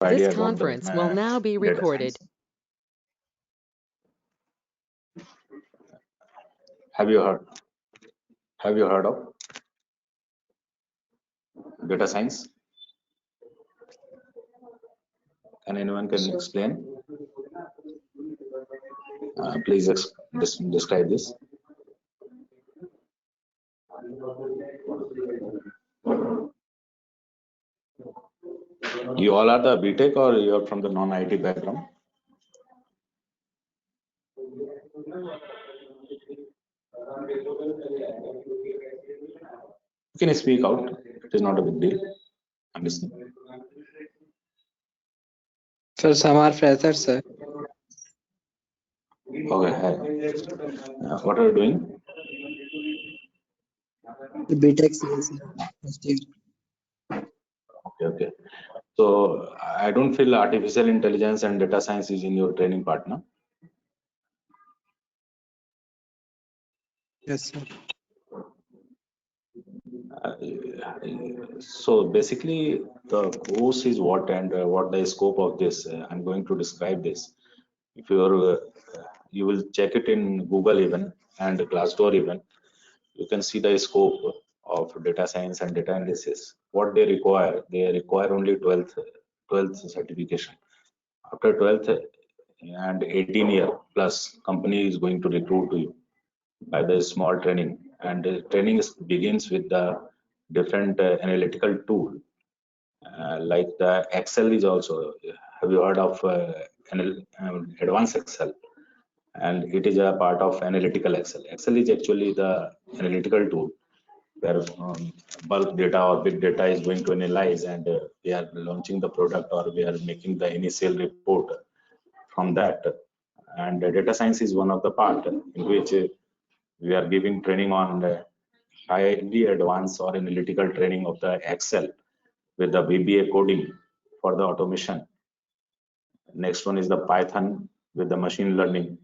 This idea about conference will now be data recorded. science. Have you heard of data science? Can anyone explain? Please describe this. You all are the BTech or you are from the non-IT background? You can speak out. It is not a big deal. I'm listening. Sir, some are freshers, sir. Okay. Hi. What are you doing? The BTech CS, first year. Okay. So I don't feel artificial intelligence and data science is in your training partner. Yes, sir. So basically the course is what and what the scope of this. I'm going to describe this. If you will check it in Google even and Glassdoor even, you can see the scope of data science and data analysis. What they require only 12th certification. After 12th and 18 year plus, company is going to recruit you by the small training, and the training begins with the different analytical tool like the Excel is also. Have you heard of advanced Excel? And it is a part of analytical Excel. Excel is actually the analytical tool where bulk data or big data is going to analyze, and we are launching the product or we are making the initial report from that. And data science is one of the part in which we are giving training on the highly advanced or analytical training of the Excel with the VBA coding for the automation. Next one is the Python with the machine learning.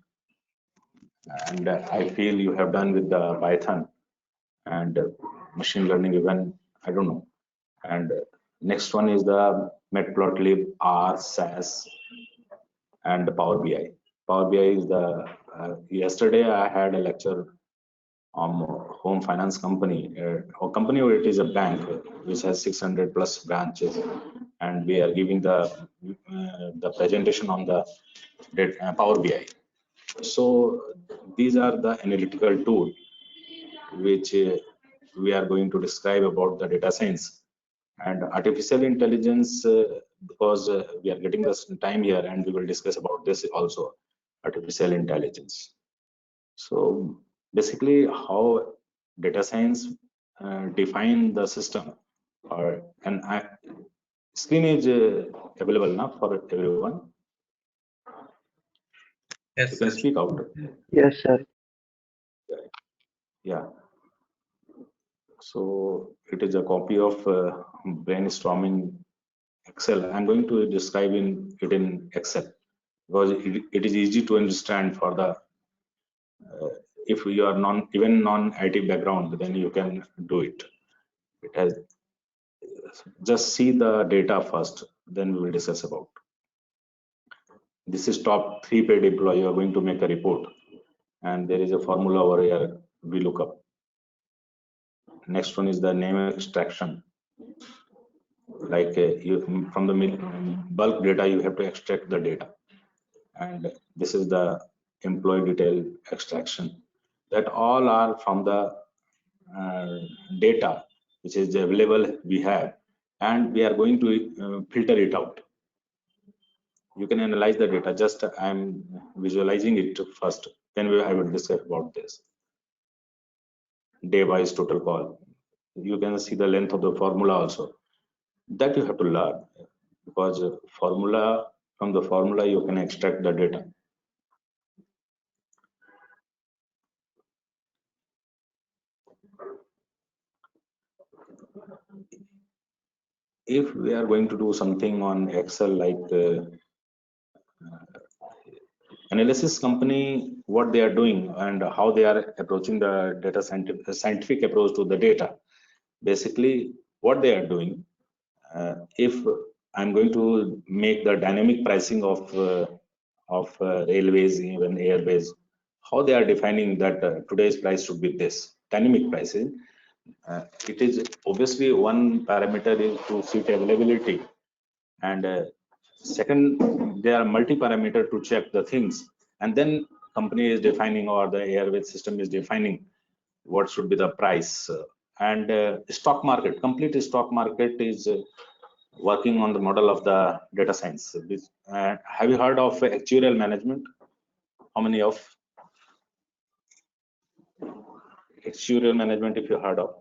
And I feel you have done with the Python and machine learning even, I don't know. And next one is the Matplotlib, R, SAS, and the Power BI. Power BI is the, yesterday I had a lecture on home finance company, or company where it is a bank which has 600 plus branches, and we are giving the presentation on the Power BI. So these are the analytical tools which we are going to describe about the data science and artificial intelligence, because we are getting this time here and we will discuss about this also, artificial intelligence. So basically how data science define the system, or and screen is available now for everyone. Yes, you can sir. speak out. Yes, sir. Yeah. So it is a copy of brainstorming Excel. I'm going to describe it in Excel because it is easy to understand for the if you are even non-IT background, then you can do it. It has just see the data first, then we will discuss about. This is top 3 paid employee. You are going to make a report, and there is a formula over here. We look up. Next one is the name extraction. Like you from the bulk data, you have to extract the data, and this is the employee detail extraction. That all are from the data which is available we have, and we are going to filter it out. You can analyze the data. Just I'm visualizing it first, then I will discuss about this. Day wise total call. You can see the length of the formula also. That you have to learn, because formula, from the formula you can extract the data. If we are going to do something on Excel, like analysis company, what they are doing and how they are approaching the data scientific approach to the data. Basically, what they are doing, if I'm going to make the dynamic pricing of railways, even airways, how they are defining that today's price should be this dynamic pricing. It is obviously one parameter is to seat availability, and second, there are multi-parameter to check the things, and then company is defining or the airways system is defining what should be the price. And stock market, complete stock market is working on the model of the data science. Have you heard of actuarial management? How many of actuarial management if you heard of?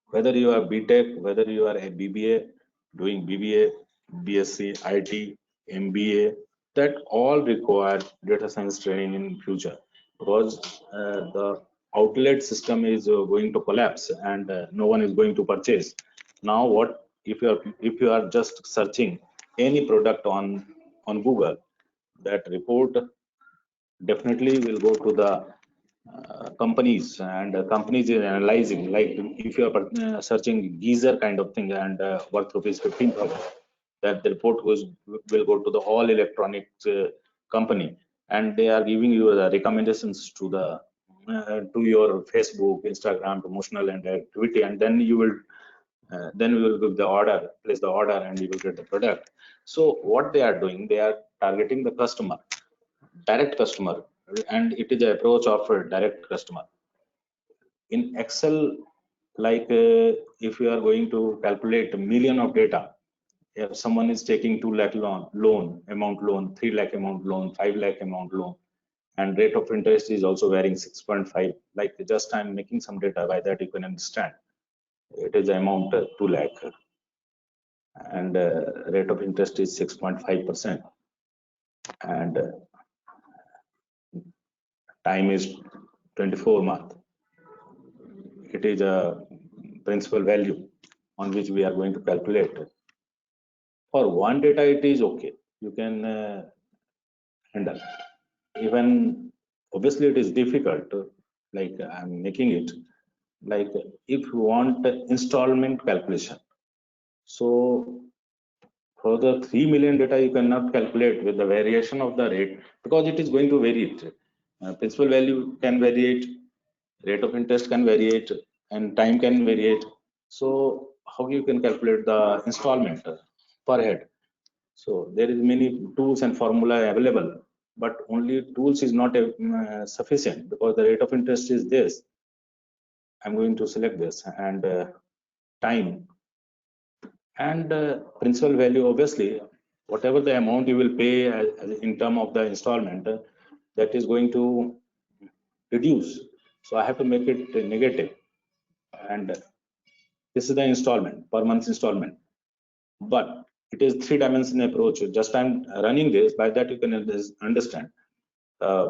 Whether you are BTech, whether you are a BBA, doing BBA, BSc, IT, MBA, that all require data science training in future, because the outlet system is going to collapse, and no one is going to purchase. Now, what if you are just searching any product on Google, that report definitely will go to the companies, and companies is analyzing, like if you are searching geyser kind of thing and worth rupees 15,000, that the report will go to the all electronics company, and they are giving you the recommendations to the to your Facebook, Instagram promotional and activity, and then we will give the order, place the order, and you will get the product. So what they are doing, they are targeting the customer, direct customer, and it is the approach of a direct customer. In Excel, like if you are going to calculate a million of data, if someone is taking 2 lakh loan, 3 lakh amount loan, 5 lakh amount loan, and rate of interest is also varying 6.5, like just I'm making some data, by that you can understand it is the amount 2 lakh, and rate of interest is 6.5%, and time is 24 month. It is a principal value on which we are going to calculate. For one data, it is okay, you can handle. Even obviously it is difficult, like I'm making it, like if you want installment calculation, so for the 3 million data you cannot calculate with the variation of the rate, because it is going to vary it. Principal value can vary it, rate of interest can vary it, and time can vary it. So how you can calculate the installment per head? So there is many tools and formula available, but only tools is not sufficient, because the rate of interest is this. I'm going to select this, and time and principal value. Obviously, whatever the amount you will pay in term of the installment, that is going to reduce. So I have to make it negative, and this is the installment, per month installment. But it is 3-dimensional approach. Just I'm running this, by that you can understand.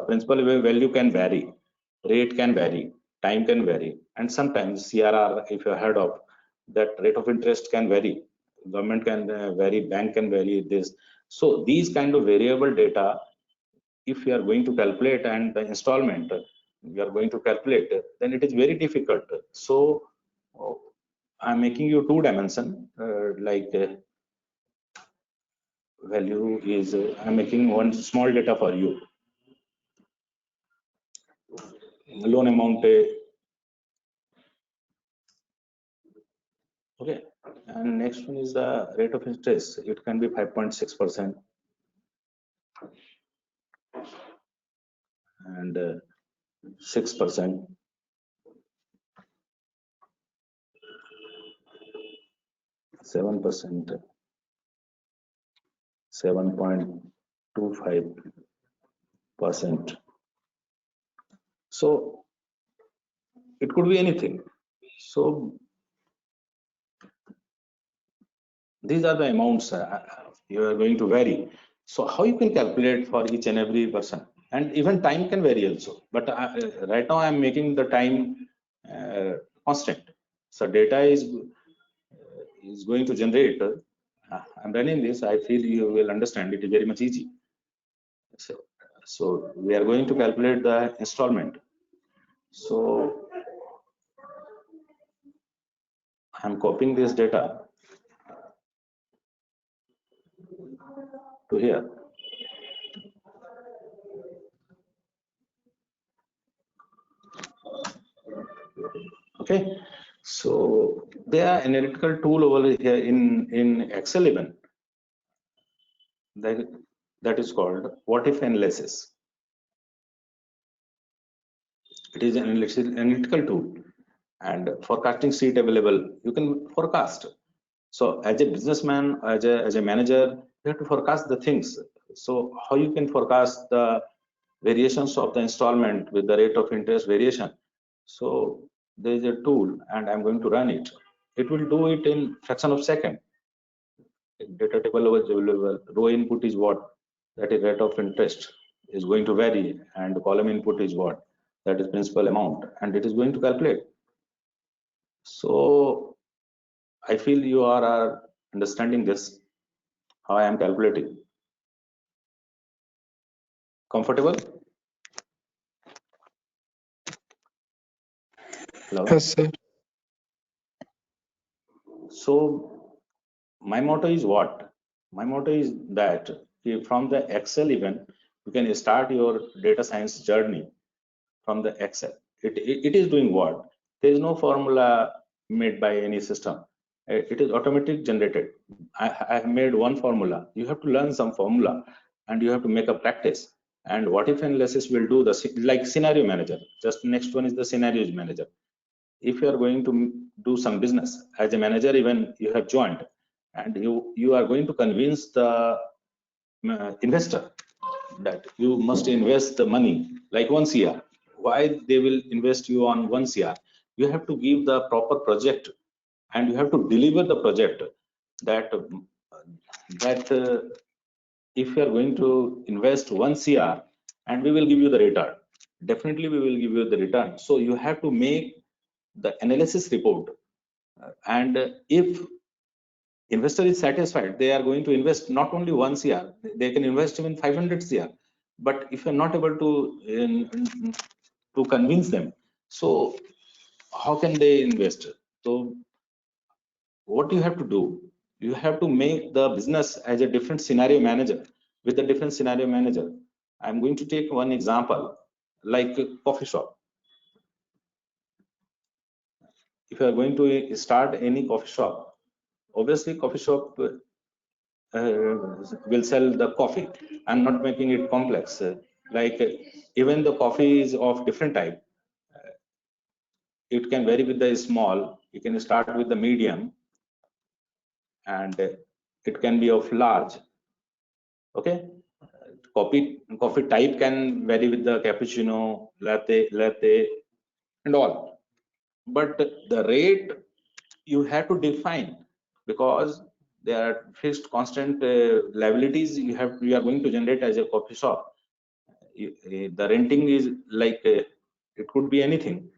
Principal value can vary, rate can vary, time can vary, and sometimes CRR, if you heard of that, rate of interest can vary, government can vary, bank can vary this. So these kind of variable data, if you are going to calculate, and the installment you are going to calculate, then it is very difficult. So I'm making you 2-dimension, like value is I'm making one small data for you, loan amount, okay, and next one is the rate of interest. It can be 5.6%, and 6%, 7%, 7.25%. So it could be anything. So these are the amounts you are going to vary. So how you can calculate for each and every person, and even time can vary also. But right now I'm making the time constant. So data is going to generate. I'm running this. I feel you will understand. It is very much easy. So we are going to calculate the installment. So I'm copying this data to here. Okay, so there are analytical tool over here in Excel even that is called what if analysis. It is an analytical tool, and forecasting sheet available. You can forecast. So as a businessman, as a manager, you have to forecast the things. So how you can forecast the variations of the installment with the rate of interest variation? So there is a tool, and I'm going to run it. It will do it in fraction of second. Data table was available. Row input is what? That is rate of interest is going to vary, and column input is what? That is principal amount, and it is going to calculate. So I feel you are understanding this, how I am calculating. Comfortable? Hello? Yes, sir. So my motto is what? My motto is that from the Excel even, you can start your data science journey from the Excel. It is doing what? There is no formula made by any system. It is automatic generated. I have made one formula. You have to learn some formula and you have to make a practice. And what if analysis will do the like scenario manager. Just next one is the scenarios manager. If you are going to do some business as a manager, even you have joined, and you are going to convince the investor that you must invest the money like 1 CR. Why they will invest you on 1 CR? You have to give the proper project and you have to deliver the project that if you are going to invest 1 CR and we will give you the return, definitely we will give you the return. So you have to make the analysis report. And if investor is satisfied, they are going to invest not only 1 CR, they can invest even 500 CR. But if you're not able to convince them, so how can they invest? So what you have to do, you have to make the business as a different scenario manager. With a different scenario manager, I'm going to take one example like a coffee shop. If you are going to start any coffee shop, obviously coffee shop will sell the coffee. I'm not making it complex. Like even the coffee is of different type. It can vary with the small. You can start with the medium, and it can be of large. Okay, coffee type can vary with the cappuccino, latte, and all. But the rate you have to define, because there are fixed constant liabilities you are going to generate as a coffee shop. The renting is like it could be anything,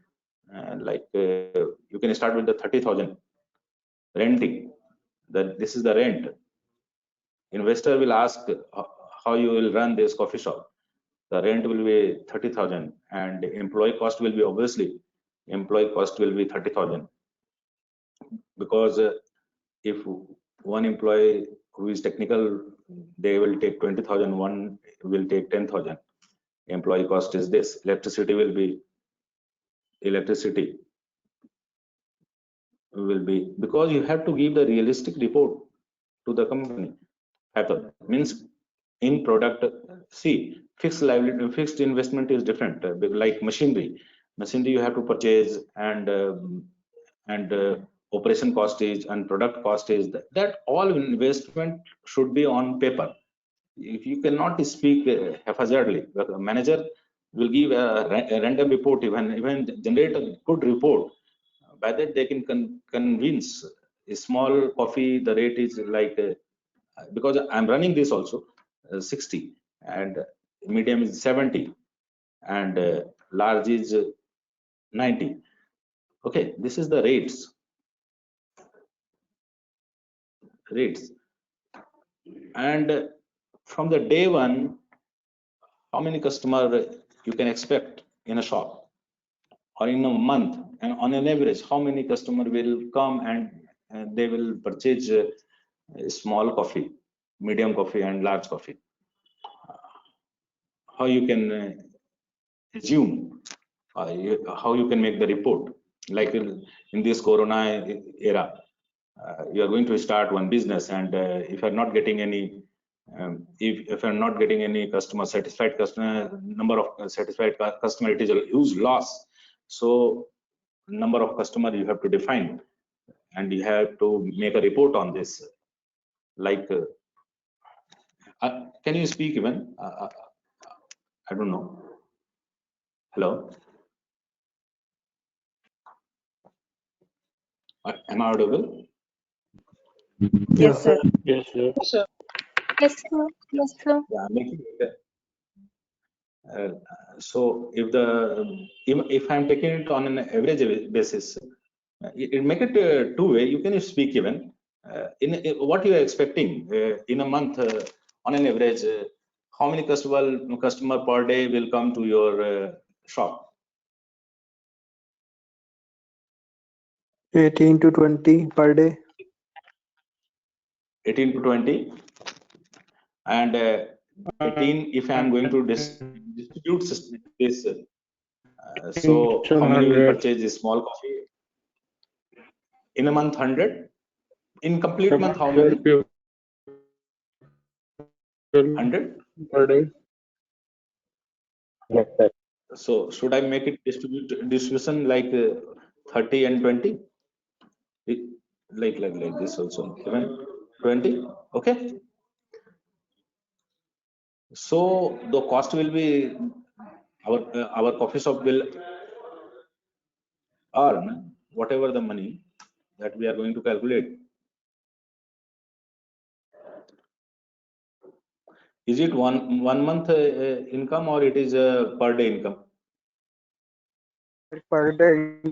like you can start with the 30,000 renting. That this is the rent. Investor will ask how you will run this coffee shop. The rent will be 30,000, and employee cost will be obviously employee cost will be 30,000, because if one employee who is technical, they will take 20,000, one will take 10,000. Employee cost is this. Electricity will be because you have to give the realistic report to the company. Happen means in product. See, fixed liability, fixed investment is different. Like machinery you have to purchase, and operation cost is, and product cost is, that all investment should be on paper. If you cannot speak haphazardly, the manager will give a random report, even generate a good report. By that they can convince. A small coffee, the rate is like because I'm running this also 60, and medium is 70, and large is 90. Okay, this is the rates. And from the day one, how many customer you can expect in a shop or in a month? and on an average, how many customer will come and they will purchase small coffee, medium coffee, and large coffee? How you can assume? How you can make the report? Like in this Corona era, you are going to start one business, and if you are not getting any, if you are not getting any satisfied customer, number of satisfied customer, it is a huge loss. So number of customer you have to define, and you have to make a report on this. Like, can you speak even? I don't know. Hello. Am I audible? Yes, sir. Yes, sir. Yes, sir. Yes, sir. Yeah, making it, so if I'm taking it on an average basis, it make it two way. You can speak even what you are expecting in a month, on an average, how many customer per day will come to your shop? 18 to 20 per day. 18 to 20, and 18 if I am going to distribute this. So how many will 100. purchase this small coffee in a month? 100. In complete month, how many? 100. Per day. Yes, sir. So should I make it distribution like 30 and 20? Like this also, even 20. Okay. So the cost will be, our coffee shop will earn whatever the money that we are going to calculate. Is it one month income, or it is a per day income? Per day.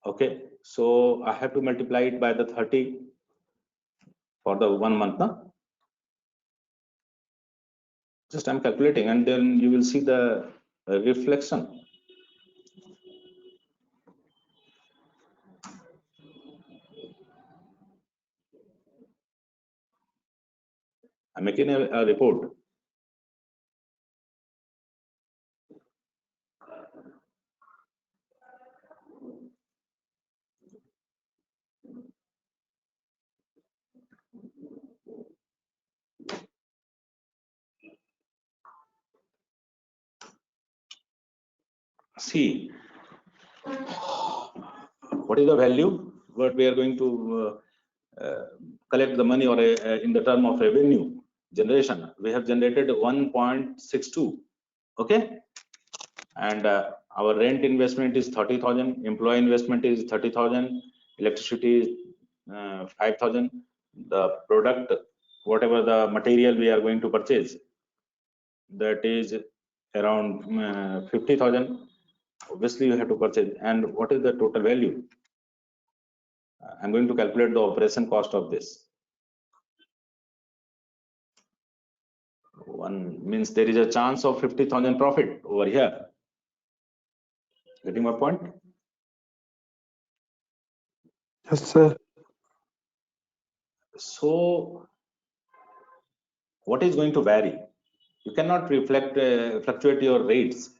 Okay, so I have to multiply it by the 30 for the 1 month. Now just I'm calculating, and then you will see the reflection. I'm making a report. See, what is the value what we are going to collect the money, or in the term of revenue generation, we have generated 1.62. Okay, and our rent investment is 30,000, employee investment is 30,000, electricity is 5,000, the product, whatever the material we are going to purchase, that is around 50,000. Obviously you have to purchase. And what is the total value? I'm going to calculate the operation cost of this. One means there is a chance of 50,000 profit over here. Getting my point? Yes, sir. So what is going to vary? You cannot fluctuate your rates.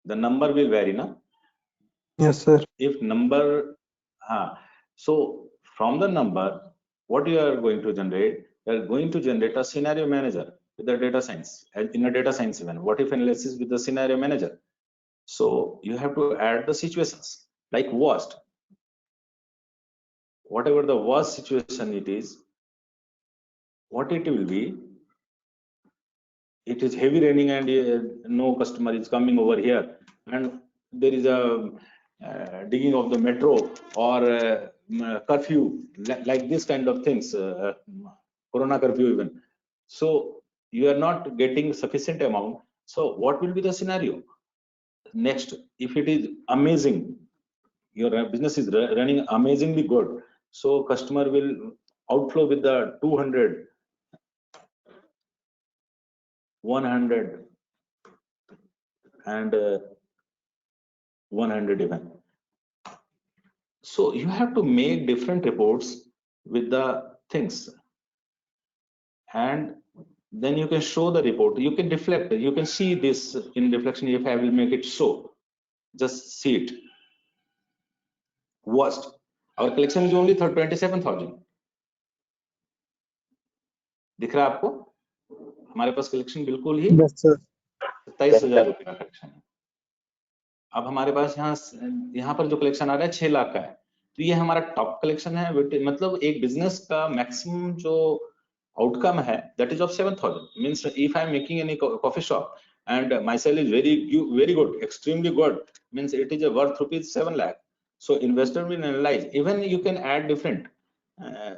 The number will vary, na? Yes, sir. If number, so from the number, what you are going to generate? You are going to generate a scenario manager with the data science. In a data science event, what if analysis with the scenario manager? So you have to add the situations, like worst. Whatever the worst situation it is, what it will be? It is heavy raining and no customer is coming over here, and there is a digging of the metro, or curfew, like this kind of things, corona curfew even. So you are not getting sufficient amount. So what will be the scenario next? If it is amazing, your business is running amazingly good, so customer will outflow with the 200, 100, and 100 even. So you have to make different reports with the things, and then you can show the report. You can reflect. You can see this in reflection. If I will make it so, just see it. Worst, our collection is only 27,000. दिख रहा है आपको? हमारे पास collection बिल्कुल ही Yes, sir. 27,000 रुपए का collection है. अब हमारे पास यहाँ पर जो कलेक्शन आ रहा है 6 लाख का है, तो ये हमारा टॉप कलेक्शन है. मतलब एक बिजनेस का मैक्सिमम जो आउटकम है that is of 7,000. Means if I am making any coffee shop and my sale is very good, extremely good, means it is worth rupees 7 lakh. So investor will analyze. Even you can add different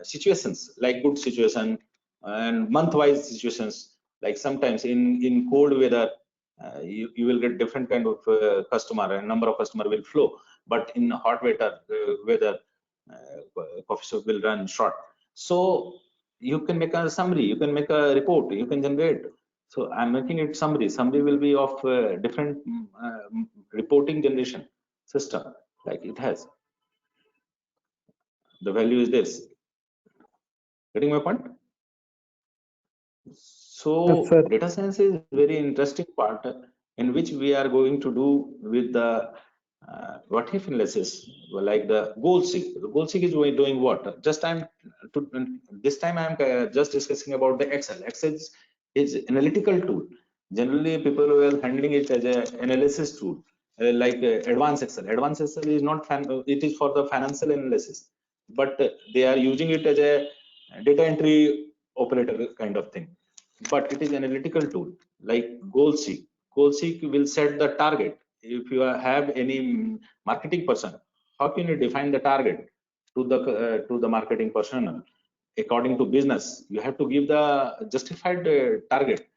situations like good situation and month-wise situations. Like sometimes in cold weather, you will get different kind of customer, and number of customer will flow. But in hot weather, coffee shop will run short. So you can make a summary, you can make a report, you can generate. So I'm making it summary. Summary will be of different reporting generation system, like it has. The value is this. Getting my point? So Yes, sir. data science is very interesting part in which we are going to do with the what if analysis, like the goal seek. The goal seek is doing what? Just this time I'm just discussing about the Excel. Excel is analytical tool. Generally, people were handling it as an analysis tool, like advanced Excel. Advanced Excel is not it is for the financial analysis, but they are using it as a data entry operator kind of thing. But it is analytical tool like goal seek. Goal seek will set the target. If you have any marketing person, how can you define the target to the marketing personnel according to business? You have to give the justified target.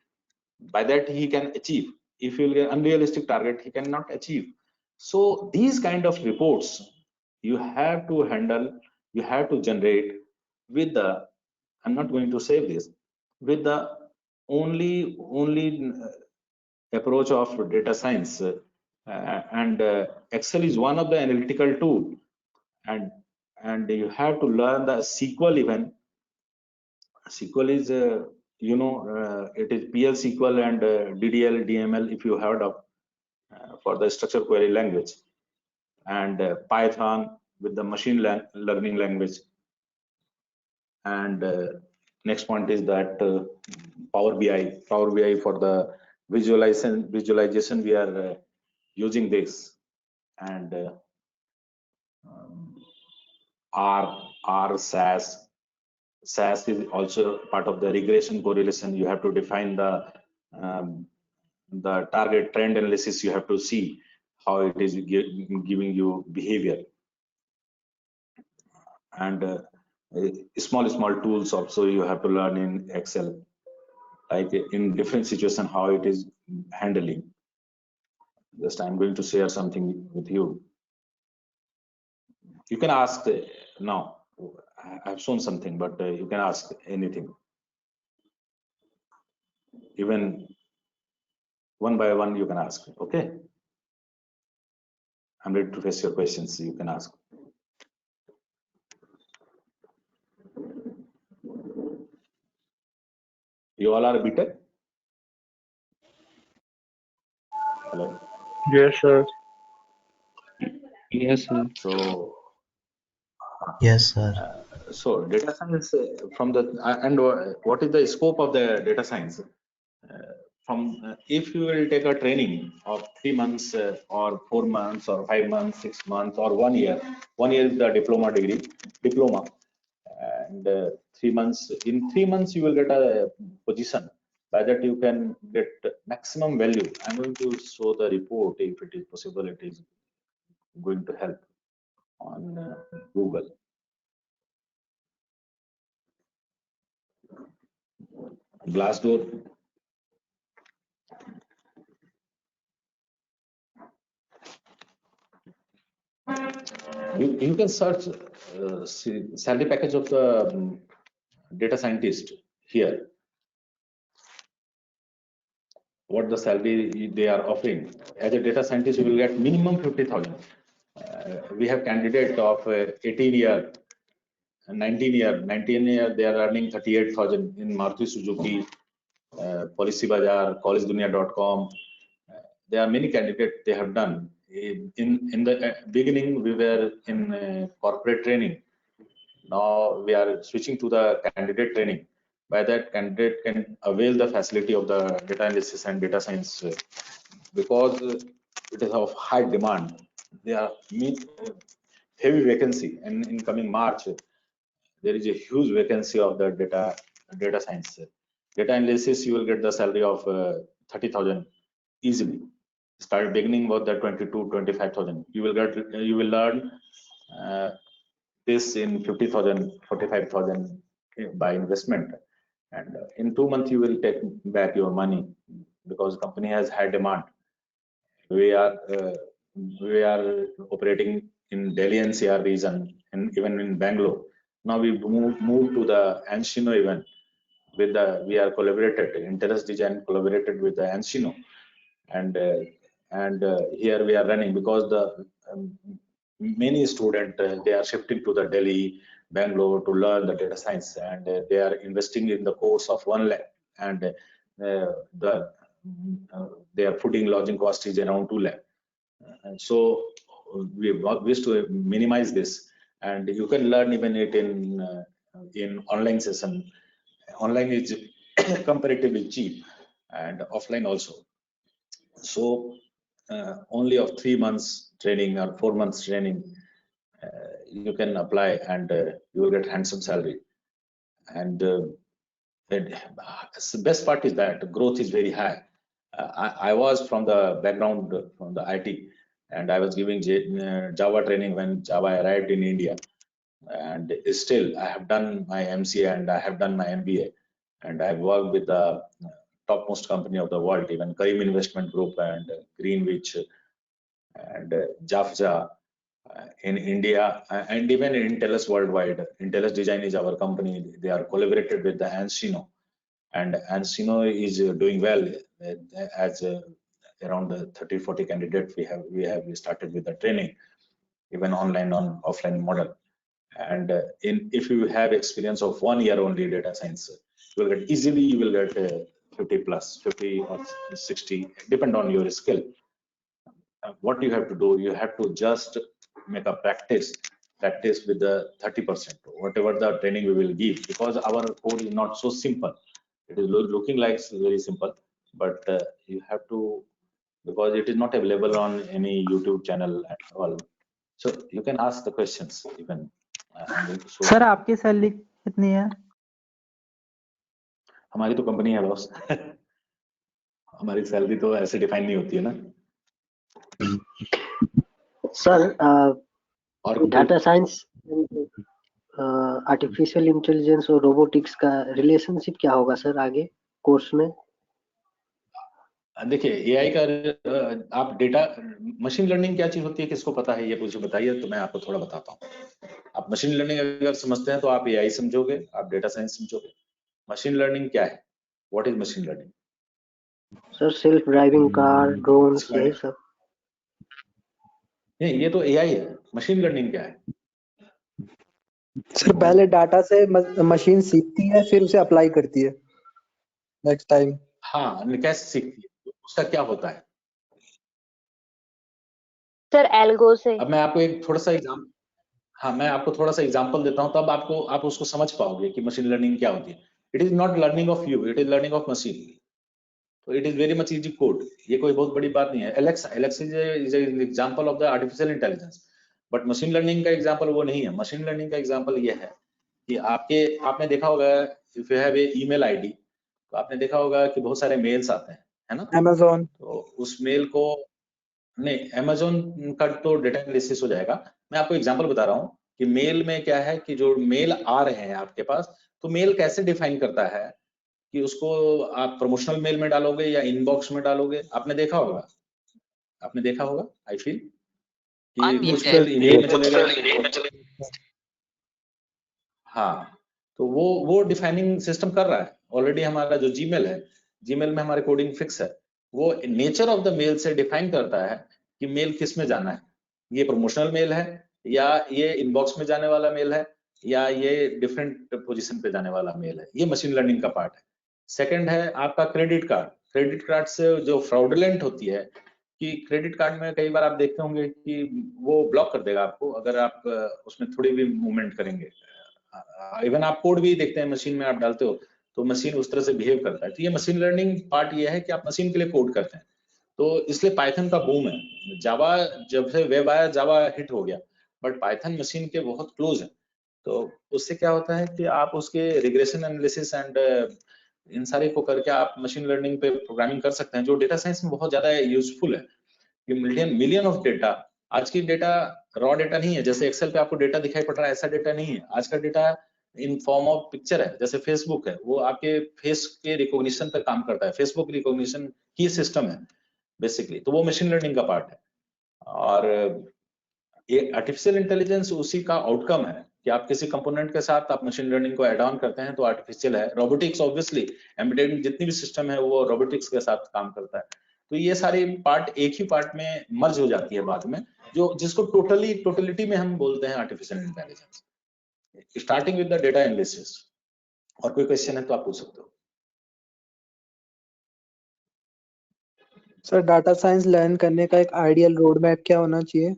By that he can achieve. If you get unrealistic target, he cannot achieve. So these kind of reports you have to handle, you have to generate with the, I'm not going to save this, with the only approach of data science, and Excel is one of the analytical tool, and you have to learn the SQL even. SQL is it is PL SQL and DDL DML if you heard of for the structured query language, and Python with the machine learning language. And next point is that Power BI for the visualization we are using this, and R SAS. SAS is also part of the regression correlation. You have to define the target trend analysis. You have to see how it is giving you behavior, and small tools also you have to learn in Excel, like in different situation how it is handling. Just I'm going to share something with you. You can ask now. I've shown something, but you can ask anything. Even one by one you can ask. Okay, I'm ready to face your questions. You can ask. You all are BTech? Hello. Yes, sir. Yes, sir. So Yes, sir. so data science from the and what is the scope of the data science? From if you will take a training of 3 months or 4 months or 5 months, 6 months or 1 year. 1 year is the diploma, and 3 months. In 3 months you will get a position. By that you can get maximum value. I'm going to show the report if it is possible. It is going to help on Google. Glassdoor. You can search salary package of the data scientist here. what the salary they are offering. As a data scientist, you will get minimum 50,000. We have candidate of 18 year, 19 year, they are earning 38,000 in Maruti Suzuki, Policy Bazaar, collegedunia.com. There are many candidates they have done. In the beginning, we were in corporate training. Now we are switching to the candidate training. By that, candidate can avail the facility of the data analysis and data science because it is of high demand. There are heavy vacancy, and in coming March, there is a huge vacancy of the data science. Data analysis, you will get the salary of 30,000 easily. Start beginning with the 22, 25,000. You will learn this in 50,000, 45,000 by investment, and in 2 months you will take back your money because company has high demand. We are operating in Delhi NCR region and even in Bangalore. Now we move to the Encino event with we are collaborated. Intelis Design collaborated with the Encino, and here we are running because the many students they are shifting to the Delhi, Bangalore to learn the data science, and they are investing in the course of 1 lakh, and their fooding lodging cost is around 2 lakh. And so we wish to minimize this, and you can learn even it in online session. Online is comparatively cheap, and offline also. So only of 3 months training or 4 months training, you can apply, and you will get handsome salary. And the best part is that growth is very high. I was from the background from the IT, and I was giving Java training when Java arrived in India. And still, I have done my MCA and I have done my MBA, and I worked with the topmost company of the world, even Karim Investment Group and Greenwich and Jafja in India, and even in Intelis worldwide. Intelis Design is our company. They are collaborated with the Encino, and Encino is doing well as around 30-40 candidates we have started with the training, even online on offline model. And if you have experience of 1 year only data science, you will get easily, you will get 50 plus, 50 or 60, depend on your skill. What you have to do, you have to just make a practice with the 30%, whatever the training we will give, because our code is not so simple. It is looking like it's very simple, but you have to, because it is not available on any YouTube channel at all. So you can ask the questions even. Sir आपकी salary कितनी है? हमारी तो company है boss. हमारी salary तो ऐसे define नहीं होती है ना सर। और डाटा साइंस, आर्टिफिशियल इंटेलिजेंस और रोबोटिक्स का रिलेशनशिप क्या होगा सर आगे कोर्स में? देखिए एआई का आप डेटा मशीन लर्निंग क्या चीज होती है, किसको पता है ये मुझे बताइए तो मैं आपको थोड़ा बताता हूँ। आप मशीन लर्निंग अगर समझते हैं तो आप एआई समझोगे, आप डेटा साइंस समझोगे। मशीन लर्निंग क्या है? What is machine learning? Sir self driving car, drones, यही सब। नहीं, ये तो एआई है। मशीन लर्निंग क्या है? सर पहले डाटा से मशीन सीखती है, फिर उसे अप्लाई करती है नेक्स्ट टाइम। हाँ, कैसे सीखती है, उसका क्या होता है? सर एल्गो से। अब मैं आपको एक थोड़ा सा एग्जाम्पल, हाँ मैं आपको थोड़ा सा एग्जांपल देता हूँ, तब आप उसको समझ पाओगे कि मशीन लर्निंग क्या होती है। It is not learning of you, it is learning of machine. तो it is very much easy code, ये कोई बहुत बड़ी बात नहीं है। Alexa is an example of the artificial intelligence, but machine learning का एग्जांपल वो नहीं है। मशीन लर्निंग का एग्जांपल ये है कि आपने देखा होगा, if you have a email ID, तो आपने देखा होगा कि बहुत सारे मेल्स आते हैं, है ना? अमेज़न, तो उस मेल को नहीं, अमेज़न का तो डेटा एनालिसिस हो जाएगा। मैं आपको एग्जांपल बता रहा हूँ कि मेल में क्या है कि जो मेल आ रहे हैं आपके पास, तो मेल कैसे डिफाइन करता है कि उसको आप प्रमोशनल मेल में डालोगे या इनबॉक्स में डालोगे। आपने देखा होगा आई फील कि कुछ मेल ईमेल में चलेगा। हाँ, तो वो डिफाइनिंग सिस्टम कर रहा है ऑलरेडी। हमारा जो जीमेल है, जीमेल में हमारे कोडिंग फिक्स है वो नेचर ऑफ द मेल से डिफाइन करता है कि मेल किस में जाना है, ये प्रमोशनल मेल है या ये इनबॉक्स में जाने वाला मेल है या ये डिफरेंट पोजीशन पे जाने वाला मेल है। ये मशीन लर्निंग का पार्ट है। सेकंड है आपका क्रेडिट कार्ड। क्रेडिट कार्ड से जो फ्रॉडुलेंट होती है कि क्रेडिट कार्ड में कई बार आप देखते होंगे कि वो ब्लॉक कर देगा आपको अगर आप उसमें थोड़ी भी मूवमेंट करेंगे। इवन आप कोड भी देखते हैं मशीन में आप डालते हो तो मशीन उस तरह से बिहेव करता है। तो ये मशीन लर्निंग पार्ट ये है कि आप मशीन के लिए कोड करते हैं। तो इसलिए पाइथन का बूम है। जावा जब से वेब आया जावा हिट हो गया, बट पाइथन मशीन के बहुत क्लोज है। तो उससे क्या होता है कि आप उसके रिग्रेशन एनालिसिस एंड इन सारे को करके आप मशीन लर्निंग पे प्रोग्रामिंग कर सकते हैं, जो डेटा साइंस में बहुत ज्यादा यूजफुल है। ये मिलियन ऑफ डेटा, आज की डेटा रॉ डेटा नहीं है जैसे एक्सेल पे आपको डेटा दिखाई पड़ रहा है, ऐसा डेटा नहीं है। आज का data in form of picture है। जैसे फेसबुक है, वो आपके फेस के रिकॉग्निशन पे काम करता है, फेसबुक रिकॉग्निशन की सिस्टम है बेसिकली। तो वो मशीन लर्निंग का पार्ट है। और ये आर्टिफिशियल इंटेलिजेंस उसी का आउटकम है कि आप किसी कंपोनेंट के साथ आप मशीन लर्निंग को ऐड ऑन करते हैं तो आर्टिफिशियल है। रोबोटिक्स ऑब्वियसली एम्बेडेड जितनी भी सिस्टम है वो रोबोटिक्स के साथ काम करता है। तो ये सारी पार्ट एक ही पार्ट में मर्ज हो जाती है बाद में, जो जिसको टोटलिटी में हम बोलते हैं artificial intelligence, starting with the data analysis. और कोई क्वेश्चन है तो आप पूछ सकते हो। सर डाटा साइंस लर्न करने का एक आइडियल रोड मैप क्या होना चाहिए?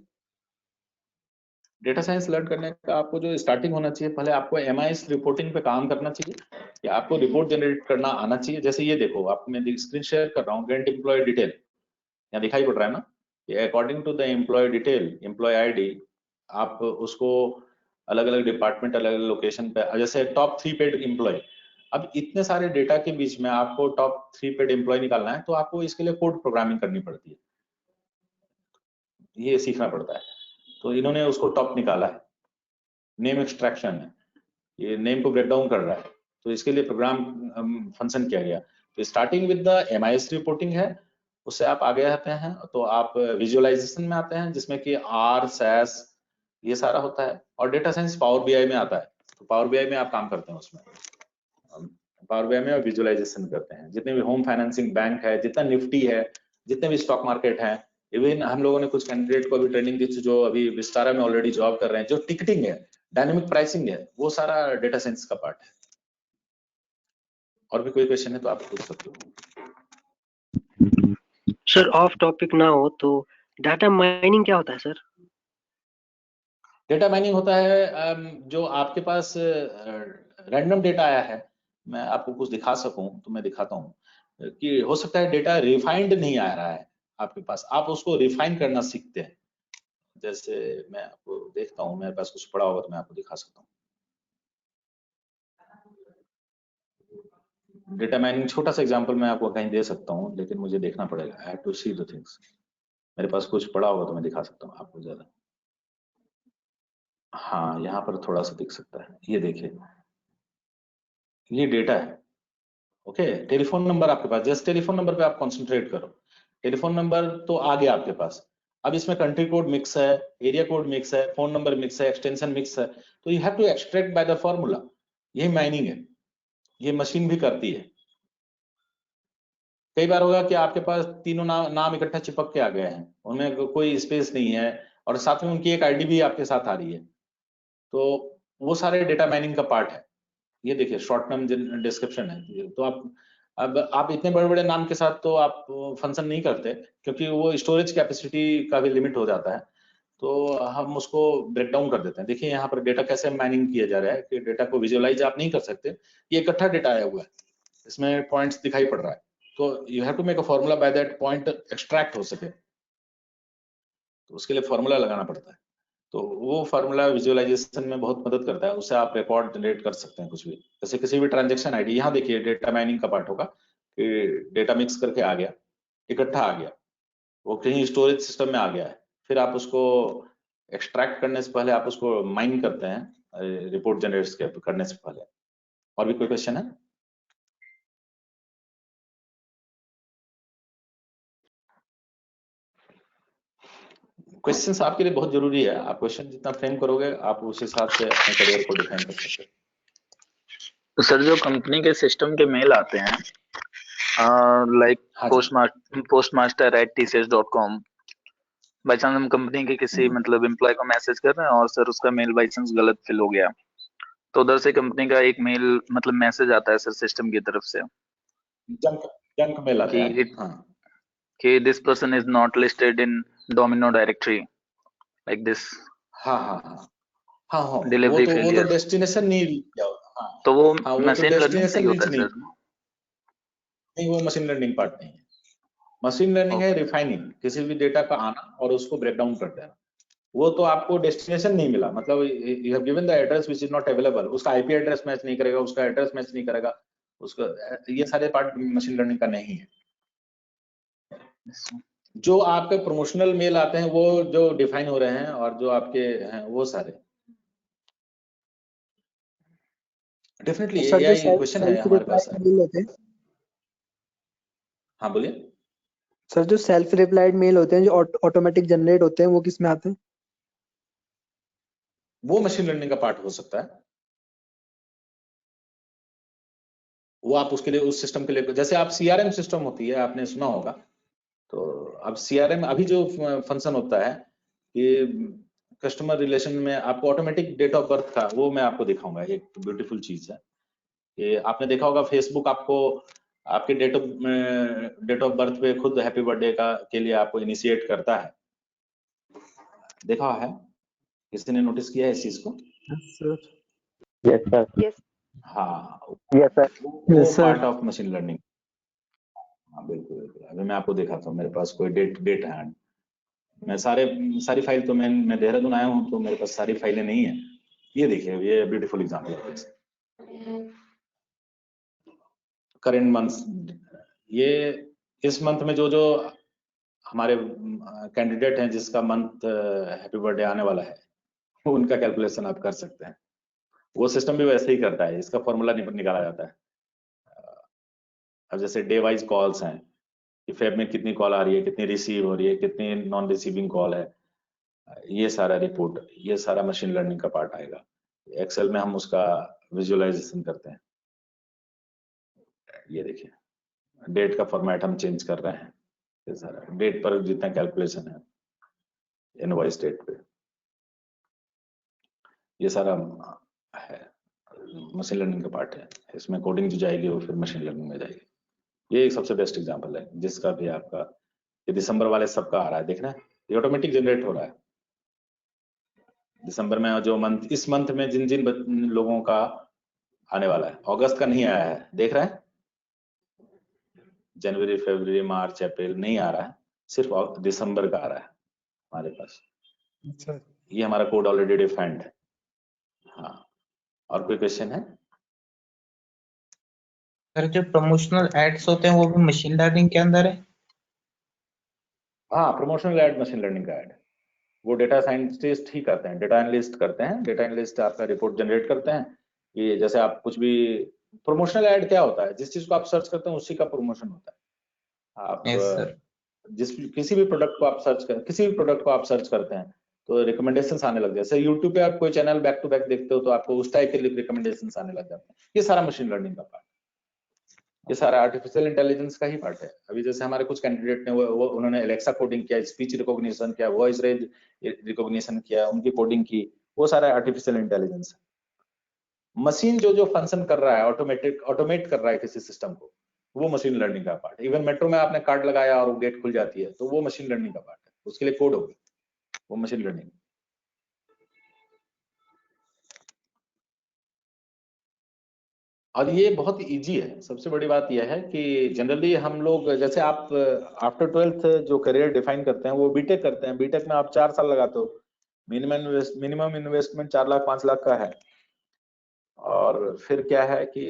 डेटा साइंस लर्न करने का आपको जो स्टार्टिंग होना चाहिए, पहले आपको एमआईएस रिपोर्टिंग पे काम करना चाहिए कि आपको रिपोर्ट जनरेट करना आना चाहिए। जैसे ये देखो, आपको मैं स्क्रीन शेयर कर रहा हूँ, गेट एम्प्लॉय डिटेल, यहाँ दिखाई पड़ रहा है ना, according to the employee detail, employee ID, आप उसको अलग अलग डिपार्टमेंट, अलग अलग लोकेशन पे, जैसे टॉप 3 पेड एम्प्लॉय। अब इतने सारे डेटा के बीच में आपको टॉप 3 पेड एम्प्लॉय निकालना है, तो आपको इसके लिए कोड प्रोग्रामिंग करनी पड़ती है, ये सीखना पड़ता है। तो इन्होंने उसको टॉप निकाला है, नेम एक्सट्रैक्शन है, ये नेम को ब्रेक डाउन कर रहा है, तो इसके लिए प्रोग्राम फंक्शन किया गया। तो starting with the MIS reporting है, उससे आप आगे आते हैं तो आप विजुअलाइजेशन में आते हैं जिसमें कि आर सैस ये सारा होता है, और डेटा साइंस पावर बीआई में आता है। तो पावर बीआई में आप काम करते हैं, उसमें पावर बीआई में विजुअलाइजेशन करते हैं। जितने भी होम फाइनेंसिंग बैंक है, जितना निफ्टी है, जितने भी स्टॉक मार्केट है, इवन हम लोगों ने कुछ कैंडिडेट को अभी ट्रेनिंग दी थी जो अभी विस्तारा में ऑलरेडी जॉब कर रहे हैं, जो टिकटिंग है, डायनेमिक प्राइसिंग है, वो सारा डेटा साइंस का पार्ट है। और भी कोई क्वेश्चन है तो आप पूछ सकते हो। सर ऑफ टॉपिक ना हो तो डाटा माइनिंग क्या होता है सर? डेटा माइनिंग होता है जो आपके पास रैंडम डेटा आया है, मैं आपको कुछ दिखा सकूं तो मैं दिखाता हूं कि हो सकता है डेटा रिफाइंड नहीं आ रहा है आपके पास, आप उसको रिफाइन करना सीखते हैं। जैसे मैं आपको देखता हूं, मेरे पास कुछ पड़ा होगा तो मैं आपको दिखा सकता हूँ। डेटा माइनिंग छोटा सा एग्जांपल मैं आपको कहीं दे सकता हूँ, लेकिन मुझे देखना पड़ेगा, I have to see the things. मेरे पास कुछ पड़ा होगा तो मैं दिखा सकता हूँ आपको ज्यादा। हाँ, यहाँ पर थोड़ा सा दिख सकता है, ये देखिए, ये डेटा है। ओके, टेलीफोन नंबर आपके पास, जस्ट टेलीफोन नंबर पे आप कंसंट्रेट करो। टेलीफोन नंबर तो आ गया आपके पास। अब इसमें कंट्री कोड मिक्स है, एरिया कोड मिक्स है, फोन नंबर मिक्स है, एक्सटेंशन मिक्स है, तो you have to extract by the formula. यही माइनिंग है, ये मशीन भी करती है। कई बार होगा कि आपके पास तीनों नाम इकट्ठा चिपक के आ गए हैं, उनमें कोई स्पेस नहीं है, और साथ में उनकी एक आईडी भी आपके साथ आ रही है, तो वो सारे डेटा माइनिंग का पार्ट है। ये देखिए, शॉर्ट टर्म डिस्क्रिप्शन है। तो अब आप इतने बड़े बड़े नाम के साथ तो आप फंक्शन नहीं करते, क्योंकि वो स्टोरेज कैपेसिटी का भी लिमिट हो जाता है, तो हम उसको ब्रेक डाउन कर देते हैं। देखिए यहाँ पर डेटा कैसे माइनिंग किया जा रहा है कि डेटा को विजुअलाइज आप नहीं कर सकते, ये इकट्ठा डेटा आया हुआ है, इसमें पॉइंट्स दिखाई पड़ रहा है, तो you have to make a formula by that point extract हो सके, तो उसके लिए फॉर्मूला लगाना पड़ता है। तो वो फार्मूला विजुअलाइजेशन में बहुत मदद करता है, उससे आप रिकॉर्ड जनरेट कर सकते हैं कुछ भी। जैसे किसी भी ट्रांजैक्शन आईडी, यहाँ देखिए डेटा माइनिंग का पार्ट होगा कि डेटा मिक्स करके आ गया, इकट्ठा आ गया, वो कहीं स्टोरेज सिस्टम में आ गया है, फिर आप उसको एक्सट्रैक्ट करने से पहले आप उसको माइन करते हैं रिपोर्ट जनरेट करने से पहले। और भी कोई क्वेश्चन है? क्वेश्चंस आपके लिए बहुत जरूरी है, आप क्वेश्चन जितना फ्रेम करोगे आप उस हिसाब से अपने करियर को डिफाइन कर सकते हो। तो सर जो कंपनी के सिस्टम के मेल आते हैं लाइक हाँ जी। postmaster@tcs.com। बाई चांस हम कंपनी के किसी मतलब एम्प्लॉय को मैसेज कर रहे हैं और सर उसका मेल बाई चांस गलत फिल हो गया, तो उधर से कंपनी का एक मेल मतलब मैसेज आता है सर सिस्टम की तरफ से जंक मेल आता है। हाँ कि this person is not listed in domino directory like this. हाँ हाँ हाँ हाँ हाँ, वो डिलीवरी तो फेलियर। डेस्टिनेशन नहीं लिया होगा। हाँ तो वो हाँ, वो तो मशीन लर्निंग से डेस्टिनेशन ही होता रीच है नहीं, सर। नहीं वो मशीन लर्निंग पार्ट नहीं है। मशीन लर्निंग है रिफाइनिंग, किसी भी डेटा का आना और उसको ब्रेक डाउन कर देना। वो तो आपको डेस्टिनेशन नहीं मिला, मतलब you have given the address which is not available, उसका आईपी एड्रेस मैच नहीं करेगा, उसका एड्रेस मैच नहीं करेगा, उसका ये सारे पार्ट मशीन लर्निंग का नहीं है। जो आपके प्रमोशनल मेल आते हैं वो जो डिफाइन हो रहे हैं और जो आपके हैं वो सारे डेफिनेटली सर जो यही क्वेश्चन है सेल्फ हमारे पास है। रिप्लाइड मेल होते हैं, हाँ बोलिए। सर जो सेल्फ रिप्लाइड मेल होते हैं जो ऑटोमेटिक जनरेट होते हैं वो किस में आते हैं? वो मशीन लर्निंग का पार्ट हो सकता है। वो आप उसके लिए उस सिस्टम के लिए, जैसे आप सीआरएम सिस्टम होती है आपने सुना होगा, तो अब सीआरएम अभी जो फंक्शन होता है कि कस्टमर रिलेशन में आपको ऑटोमेटिक डेट ऑफ बर्थ का, वो मैं आपको दिखाऊंगा, एक ब्यूटीफुल चीज है। ये आपने देखा होगा फेसबुक आपको आपके डेट ऑफ बर्थ पे खुद हैप्पी बर्थडे का के लिए आपको इनिशिएट करता है, देखा है? किसी ने नोटिस किया है इस चीज को? Yes sir. यस हाँ यस सर। वो Yes, sir. Part of machine learning. हाँ बिल्कुल बिल्कुल, अभी मैं आपको दिखाता हूँ, मेरे पास कोई डेट है, मैं सारी फाइल तो मैं देहरादून आया हूँ तो मेरे पास सारी फाइलें नहीं है। ये देखिए, ये ब्यूटीफुल एग्जांपल है करेंट मंथ। ये इस मंथ में जो जो हमारे कैंडिडेट हैं जिसका मंथ हैप्पी बर्थडे आने वाला है, उनका कैलकुलेशन आप कर सकते हैं। वो सिस्टम भी वैसे ही करता है, इसका फॉर्मूला निकाला जाता है। अब जैसे डे वाइज कॉल्स हैं कि फेब में कितनी कॉल आ रही है, कितनी रिसीव हो रही है, कितनी नॉन रिसीविंग कॉल है, ये सारा रिपोर्ट, ये सारा मशीन लर्निंग का पार्ट आएगा। एक्सेल में हम उसका विजुअलाइजेशन करते हैं। ये देखिए डेट का फॉर्मेट हम चेंज कर रहे हैं, ये सारा डेट पर जितना कैलकुलेशन है इनवॉइस डेट पे, ये सारा है मशीन लर्निंग का पार्ट है। इसमें कोडिंग जो जाएगी वो फिर मशीन लर्निंग में जाएगी। ये एक सबसे बेस्ट एग्जांपल है जिसका भी आपका, ये दिसंबर वाले सबका आ रहा है, देखना ये ऑटोमेटिक जनरेट हो रहा है। दिसंबर में जो मंथ, इस मंथ में जिन जिन लोगों का आने वाला है, अगस्त का नहीं आया है, देख रहे हैं? जनवरी फरवरी मार्च अप्रैल नहीं आ रहा है, सिर्फ दिसंबर का आ रहा है हमारे पास। अच्छा, ये हमारा कोड ऑलरेडी डिफाइंड है। हाँ, और कोई क्वेश्चन है? सर जो प्रमोशनल एड्स होते हैं वो भी मशीन लर्निंग के अंदर है? हाँ, प्रमोशनल एड मशीन लर्निंग का एड, वो डेटा साइंटिस्ट ही करते हैं, डेटा एनालिस्ट करते हैं। डेटा एनालिस्ट आपका रिपोर्ट जनरेट करते हैं कि जैसे आप कुछ भी, प्रमोशनल एड क्या होता है, जिस चीज को आप सर्च करते हैं उसी का प्रमोशन होता है। आप यस सर। किसी भी प्रोडक्ट को आप सर्च करते हैं तो रिकमेंडेशंस आने लग जाते हैं। जैसे यूट्यूब पे आप कोई चैनल बैक टू बैक देखते हो तो आपको उस टाइप के रिकमेंडेशंस आने लग जाते हैं। ये सारा मशीन लर्निंग का पार्ट, ये सारा आर्टिफिशियल इंटेलिजेंस का ही पार्ट है। अभी जैसे हमारे कुछ कैंडिडेट ने वो उन्होंने एलेक्सा कोडिंग किया, स्पीच रिकॉग्निशन किया, वॉइस रेंज रिकॉग्निशन किया, उनकी कोडिंग की, वो सारा आर्टिफिशियल इंटेलिजेंस है। मशीन जो फंक्शन कर रहा है, ऑटोमेट कर रहा है किसी सिस्टम को, वो मशीन लर्निंग का पार्ट है। इवन मेट्रो में आपने कार्ड लगाया और वो गेट खुल जाती है तो वो मशीन लर्निंग का पार्ट है, उसके लिए कोड होगी, वो मशीन लर्निंग। और ये बहुत इजी है। सबसे बड़ी बात यह है कि जनरली हम लोग, जैसे आप आफ्टर 12th जो करियर डिफाइन करते हैं वो बीटेक करते हैं। बीटेक में आप 4 साल लगाते हो, मिनिमम इन्वेस्टमेंट 4 लाख 5 लाख का है। और फिर क्या है कि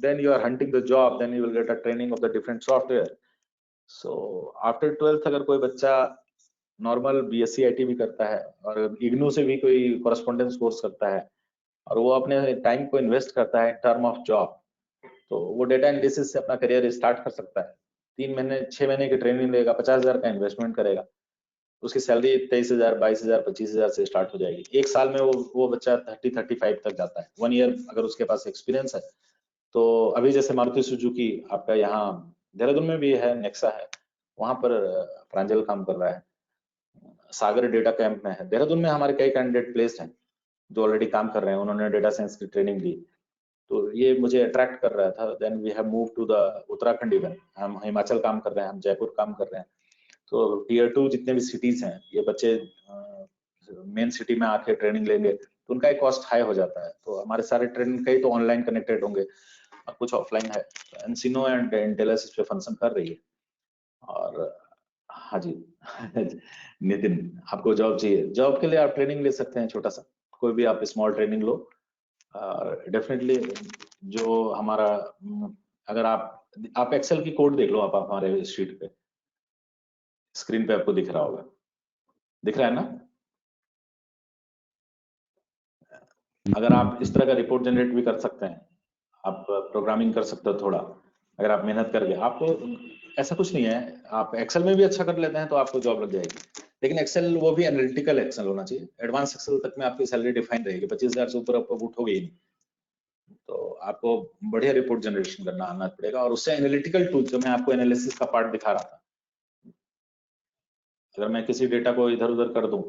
then you are hunting the job, then you will get a training of the different software. So after 12th अगर कोई बच्चा नॉर्मल बीएससी आईटी भी करता है और इग्नू से भी कोई कॉरेस्पॉन्डेंस कोर्स करता है और वो अपने टाइम को इन्वेस्ट करता है टर्म ऑफ जॉब, तो वो डेटा एनालिसिस से अपना करियर स्टार्ट कर सकता है। 3 महीने 6 महीने की ट्रेनिंग लेगा, 50,000 का इन्वेस्टमेंट करेगा, उसकी सैलरी 23,000 22,000 25,000 से स्टार्ट हो जाएगी। एक साल में वो बच्चा 30-35 तक जाता है। 1 ईयर अगर उसके पास एक्सपीरियंस है तो अभी जैसे मारुति सुजुकी आपका यहाँ देहरादून में भी है, नेक्सा है, वहां पर प्रांजल काम कर रहा है, सागर डेटा कैंप में है। देहरादून में हमारे कई कैंडिडेट प्लेस्ड हैं जो ऑलरेडी काम कर रहे हैं, उन्होंने डेटा साइंस की ट्रेनिंग दी, तो ये मुझे अट्रैक्ट कर रहा था। Then we have move to the Uttarakhand even, हम हिमाचल काम कर रहे हैं, हम जयपुर काम कर रहे हैं। तो टीयर 2 जितने भी सिटीज हैं, ये बच्चे मेन सिटी में आके ट्रेनिंग लेंगे तो उनका एक कॉस्ट हाई हो जाता है। तो हमारे सारे ट्रेनिंग कई तो ऑनलाइन कनेक्टेड होंगे और कुछ ऑफलाइन है। एनसिनो एंड इंटेलिस इस पे फंक्शन कर रही है। और हाँ जी नितिन, आपको जॉब चाहिए, जॉब के लिए आप ट्रेनिंग ले सकते हैं, छोटा सा कोई भी आप स्मॉल ट्रेनिंग लो। डेफिनेटली जो हमारा अगर आप एक्सेल की कोड देख लो, आप हमारे शीट पे, स्क्रीन पे आपको दिख रहा होगा, दिख रहा है ना? अगर आप इस तरह का रिपोर्ट जनरेट भी कर सकते हैं, आप प्रोग्रामिंग कर सकते हो थोड़ा, अगर आप मेहनत करके, आपको ऐसा कुछ नहीं है, आप एक्सेल में भी अच्छा कर लेते हैं तो आपको जॉब लग जाएगी। लेकिन एक्सेल वो भी एनालिटिकल एक्सेल होना चाहिए। एडवांस एक्सेल तक में आपकी सैलरी डिफाइन रहेगी, 25,000 से ऊपर आपको उठोगे ही नहीं। तो आपको बढ़िया रिपोर्ट जनरेशन करना आना पड़ेगा, और उससे एनालिटिकल टूल, जो मैं आपको एनालिसिस का पार्ट दिखा रहा था, अगर मैं किसी डेटा को इधर उधर कर दूं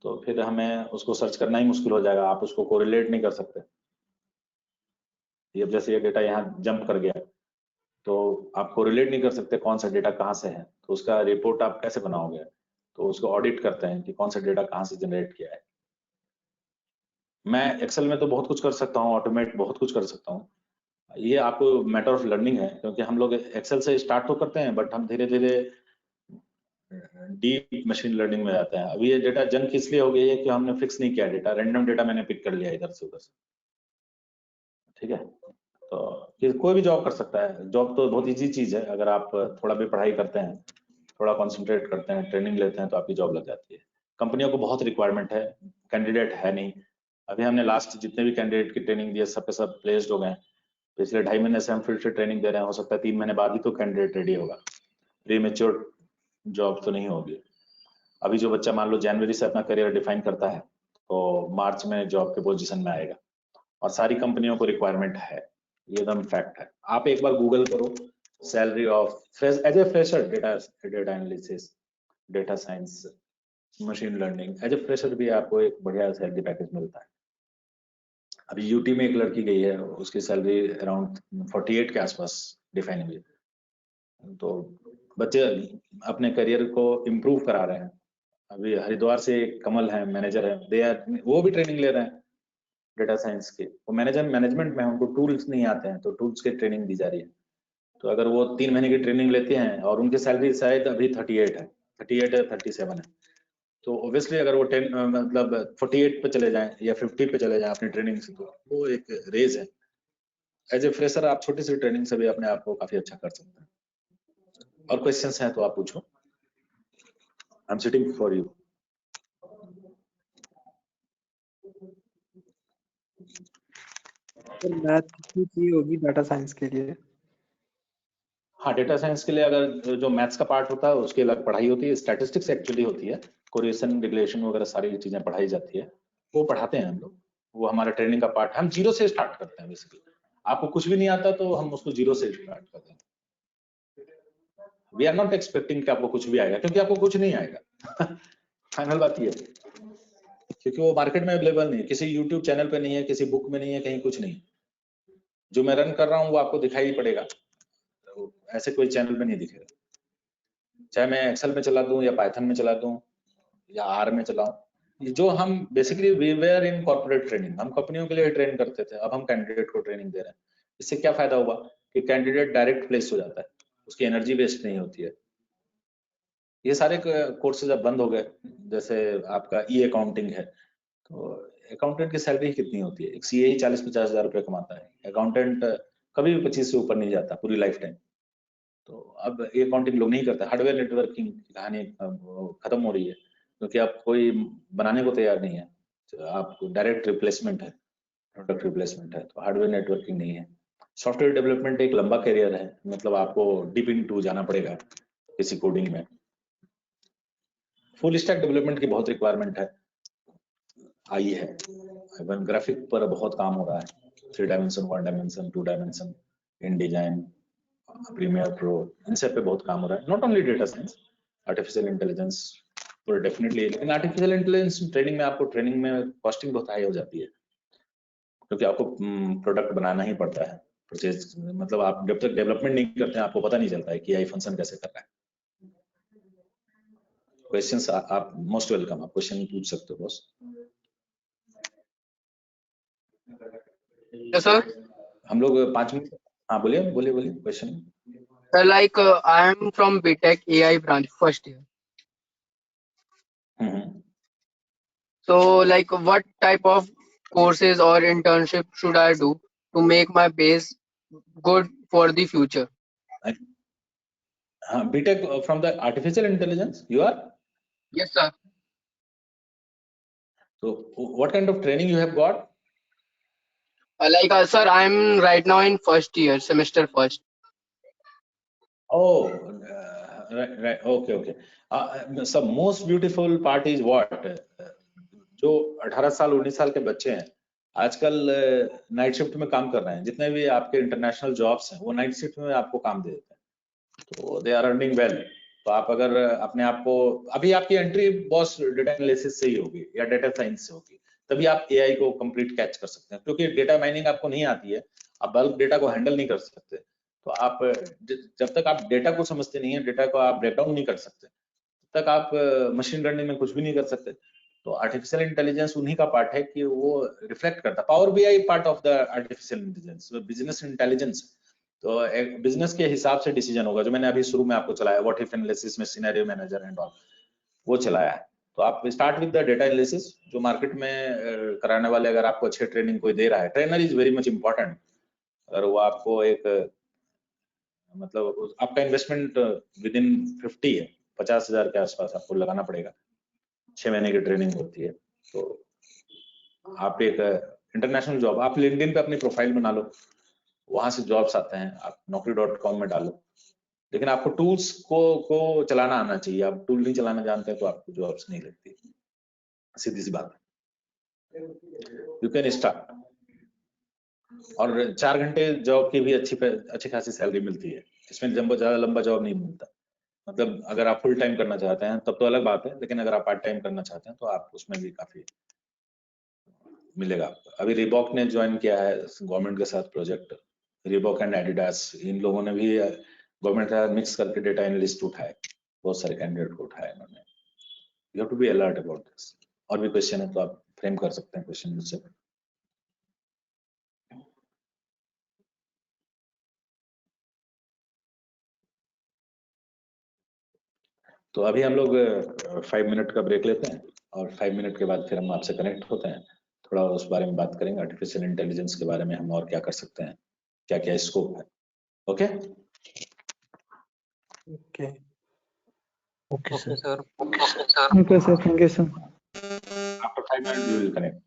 तो फिर हमें उसको सर्च करना ही मुश्किल हो जाएगा, आप उसको कोरिलेट नहीं कर सकते। ये जैसे ये डेटा यहाँ जंप कर गया तो आप कोरिलेट नहीं कर सकते कौन सा डेटा कहाँ से है, तो उसका रिपोर्ट आप कैसे बनाओगे? तो उसको ऑडिट करते हैं कि कौन सा डेटा कहाँ से जनरेट किया है। मैं एक्सेल में तो बहुत कुछ कर सकता हूँ, ऑटोमेट बहुत कुछ कर सकता हूँ, ये आपको मैटर ऑफ लर्निंग है, क्योंकि हम लोग एक्सेल से स्टार्ट तो करते हैं बट हम धीरे धीरे डीप मशीन लर्निंग में जाते हैं। अभी ये डेटा जंक इसलिए हो गई है कि हमने फिक्स नहीं किया डेटा, रैंडम डेटा मैंने पिक कर लिया इधर से उधर से, ठीक है? तो कोई भी जॉब कर सकता है, जॉब तो बहुत इजी चीज है, अगर आप थोड़ा भी पढ़ाई करते हैं, थोड़ा कॉन्सेंट्रेट करते हैं, ट्रेनिंग लेते हैं तो आपकी जॉब लग जाती है। कंपनियों को बहुत रिक्वायरमेंट है, कैंडिडेट है नहीं। अभी हमने लास्ट जितने भी कैंडिडेट की ट्रेनिंग दी है सब पे सब प्लेस्ड हो गए। पिछले 2.5 महीने से हम फिर से ट्रेनिंग दे रहे हैं, हो सकता है 3 महीने बाद ही तो कैंडिडेट रेडी होगा, प्रीमेच्योर जॉब तो नहीं होगी। अभी जो बच्चा मान लो जनवरी से अपना करियर डिफाइन करता है तो मार्च में जॉब के पोजीशन में आएगा, और सारी कंपनियों को रिक्वायरमेंट है, ये एकदम फैक्ट है। आप एक बार गूगल करो salary of as a fresher, data analysis, data science, machine learning, as a fresher भी आपको एक बढ़िया सैलरी पैकेज मिलता है। अभी यूटी में एक लड़की गई है, उसकी सैलरी अराउंड 48 के आसपास डिफाइन हुई है। तो बच्चे अपने करियर को इम्प्रूव करा रहे हैं। अभी हरिद्वार से कमल है, मैनेजर है, वो भी ट्रेनिंग ले रहे हैं डेटा साइंस के, वो मैनेजमेंट में, उनको टूल्स नहीं आते हैं तो टूल्स की ट्रेनिंग दी जा रही है। तो अगर वो 3 महीने की ट्रेनिंग लेते हैं और उनकी सैलरी शायद अभी 38 है, 38 है 37 है, तो ऑब्वियसली अगर वो 10 मतलब 48 पे चले जाएं या 50 पे चले जाएं अपनी ट्रेनिंग से, तो वो एक रेज है। एज ए फ्रेशर आप छोटी सी ट्रेनिंग से भी अपने आप को काफी अच्छा कर सकते हैं। और क्वेश्चंस हैं तो आप पूछो, I am sitting for you. Math कितनी चाहिए होगी डाटा साइंस के लिए? हाँ, डेटा साइंस के लिए अगर जो मैथ्स का पार्ट होता है उसकी अलग पढ़ाई होती है, स्टैटिस्टिक्स एक्चुअली होती है, कोरिलेशन रिलेशन वगैरह सारी चीजें पढ़ाई जाती है, वो पढ़ाते हैं हम लोग, वो हमारा ट्रेनिंग का पार्ट है। हम जीरो से स्टार्ट करते हैं बेसिकली, आपको कुछ भी नहीं आता तो हम उसको जीरो से स्टार्ट करते हैं। वी आर नॉट एक्सपेक्टिंग कि आपको कुछ भी आएगा, क्योंकि आपको कुछ नहीं आएगा फाइनल बात ये है, क्योंकि वो मार्केट में अवेलेबल नहीं है, किसी यूट्यूब चैनल पे नहीं है, किसी बुक में नहीं है, कहीं कुछ नहीं। जो मैं रन कर रहा हूँ वो आपको दिखाई पड़ेगा, तो ऐसे कोई चैनल पे नहीं दिखेगा। चाहे मैं एक्सेल में चला दूं या पाइथन में चला दूं या आर में चलाऊं, जो हम basically we were in corporate training, हम कंपनियों के लिए ट्रेन करते थे, अब हम कैंडिडेट को ट्रेनिंग दे रहे हैं। इससे क्या फायदा हुआ कि कैंडिडेट डायरेक्ट प्लेस हो जाता है, उसकी एनर्जी वेस्ट नहीं होती है। ये सारे कोर्सेज अब बंद हो गए, जैसे आपका ई अकाउंटिंग है, तो अकाउंटेंट की सैलरी कितनी होती है? एक सीए ही 40-50 हजार रुपए कमाता है, अकाउंटेंट कभी भी 25 से ऊपर नहीं जाता पूरी लाइफ टाइम। तो अब ये अकाउंटिंग लोग नहीं करते, हार्डवेयर नेटवर्किंग की कहानी खत्म हो रही है, क्योंकि अब कोई बनाने को तैयार नहीं है, आपको डायरेक्ट रिप्लेसमेंट है, प्रोडक्ट रिप्लेसमेंट है, तो हार्डवेयर नेटवर्किंग नहीं है। सॉफ्टवेयर डेवलपमेंट एक लंबा करियर है, मतलब आपको डीप इनटू जाना पड़ेगा किसी कोडिंग में। फुल स्टैक डेवलपमेंट की बहुत रिक्वायरमेंट है, आई है। इवन ग्राफिक पर बहुत काम हो रहा है, 3 डायमेंशन, 1 डायमेंशन, 2 डायमेंशन, इन डिजाइन, प्रीमियर प्रो, इन सब पे बहुत काम हो रहा है। Not only data science, artificial intelligence तो डेफिनेटली, लेकिन आर्टिफिशियल इंटेलिजेंस ट्रेनिंग में आपको ट्रेनिंग में कॉस्टिंग बहुत हाई हो जाती है, क्योंकि आपको प्रोडक्ट बनाना ही पड़ता है। परचेज मतलब आप जब तक डेवलपमेंट नहीं करते हैं आपको पता नहीं चलता है कि AI फंक्शन कैसे कर रहा है। क्वेश्चंस आप मोस्ट वेलकम, आप क्वेश्चन पूछ सकते हो बॉस। Yes, sir. हम लोग 5 मिनट, हाँ बोलिए बोलिए बोलिए question. Sir, like I am from BTech AI branch, first year. So, like, what type of courses or internship should I do to make my base good for the future? BTech from the artificial intelligence you are? Yes, sir. So what kind of training you have got? Like, sir, I am right now in first year, semester first. Oh, right, okay. So most beautiful part is what? जो 18 साल 19 साल के बच्चे हैं आजकल night shift में काम कर रहे हैं, जितने भी आपके इंटरनेशनल जॉब्स हैं वो नाइट शिफ्ट में आपको काम दे देते हैं, तो दे आर अर्निंग वेल। तो आप अगर अपने आप को, अभी आपकी एंट्री बॉस डेटा एनालिसिस से ही होगी या डेटा साइंस से होगी, तभी आप AI को कंप्लीट कैच कर सकते हैं, क्योंकि डेटा माइनिंग आपको नहीं आती है, आप बल्क डेटा को हैंडल नहीं कर सकते। तो आप जब तक आप डेटा को समझते नहीं है, डेटा को आप ब्रेक डाउन नहीं कर सकते, तब तक आप मशीन लर्निंग में कुछ भी नहीं कर सकते। तो आर्टिफिशियल इंटेलिजेंस उन्हीं का पार्ट है कि वो रिफ्लेक्ट करता है। Power BI part of the artificial intelligence, business intelligence. तो एक बिजनेस के हिसाब से डिसीजन होगा, जो मैंने अभी शुरू में आपको चलाया व्हाट इफ एनालिसिस में सिनेरियो मैनेजर एंड ऑल, वो चलाया है। तो आप start with the data analysis, जो मार्केट में कराने वाले अगर आपको अच्छे ट्रेनिंग कोई दे रहा है, trainer is very much important. अगर वो आपको एक मतलब आपका इन्वेस्टमेंट विद इन 50 है, 50,000 के आसपास आपको लगाना पड़ेगा, 6 महीने की ट्रेनिंग होती है। तो आप एक इंटरनेशनल जॉब, आप लिंक्डइन पे अपनी प्रोफाइल बना लो, वहां से जॉब्स आते हैं, आप naukri.com में डालो, लेकिन आपको टूल्स को चलाना आना चाहिए। आप टूल नहीं चलाना जानते हैं तो आपको जॉब्स नहीं लगती, सीधी सी बात है। यू कैन स्टार्ट, और 4 घंटे जॉब की भी अच्छी खासी सैलरी मिलती है, इसमें ज्यादा लंबा जॉब नहीं मिलता। मतलब अगर आप फुल टाइम करना चाहते हैं तब तो अलग बात है, लेकिन अगर आप पार्ट टाइम करना चाहते हैं तो आप उसमें भी काफी मिलेगा आपको। अभी रिबॉक ने ज्वाइन किया है गवर्नमेंट के साथ प्रोजेक्ट, रिबॉक एंड एडिडास, इन लोगों ने भी गवर्नमेंट का मिक्स करके डेटा एनालिस्ट उठाए, बहुत सारे कैंडिडेट को उठाए इन्होंने। You have to be alert about this. और भी क्वेश्चन है तो आप फ्रेम कर सकते हैं क्वेश्चन मुझसे। तो अभी हम लोग 5 मिनट का ब्रेक लेते हैं, और 5 मिनट के बाद फिर हम आपसे कनेक्ट होते हैं, थोड़ा उस बारे में बात करेंगे, आर्टिफिशियल इंटेलिजेंस के बारे में हम और क्या कर सकते हैं, क्या क्या स्कोप है। Okay okay Okay, sir. Okay sir, thank you sir. After 5 minute we will connect.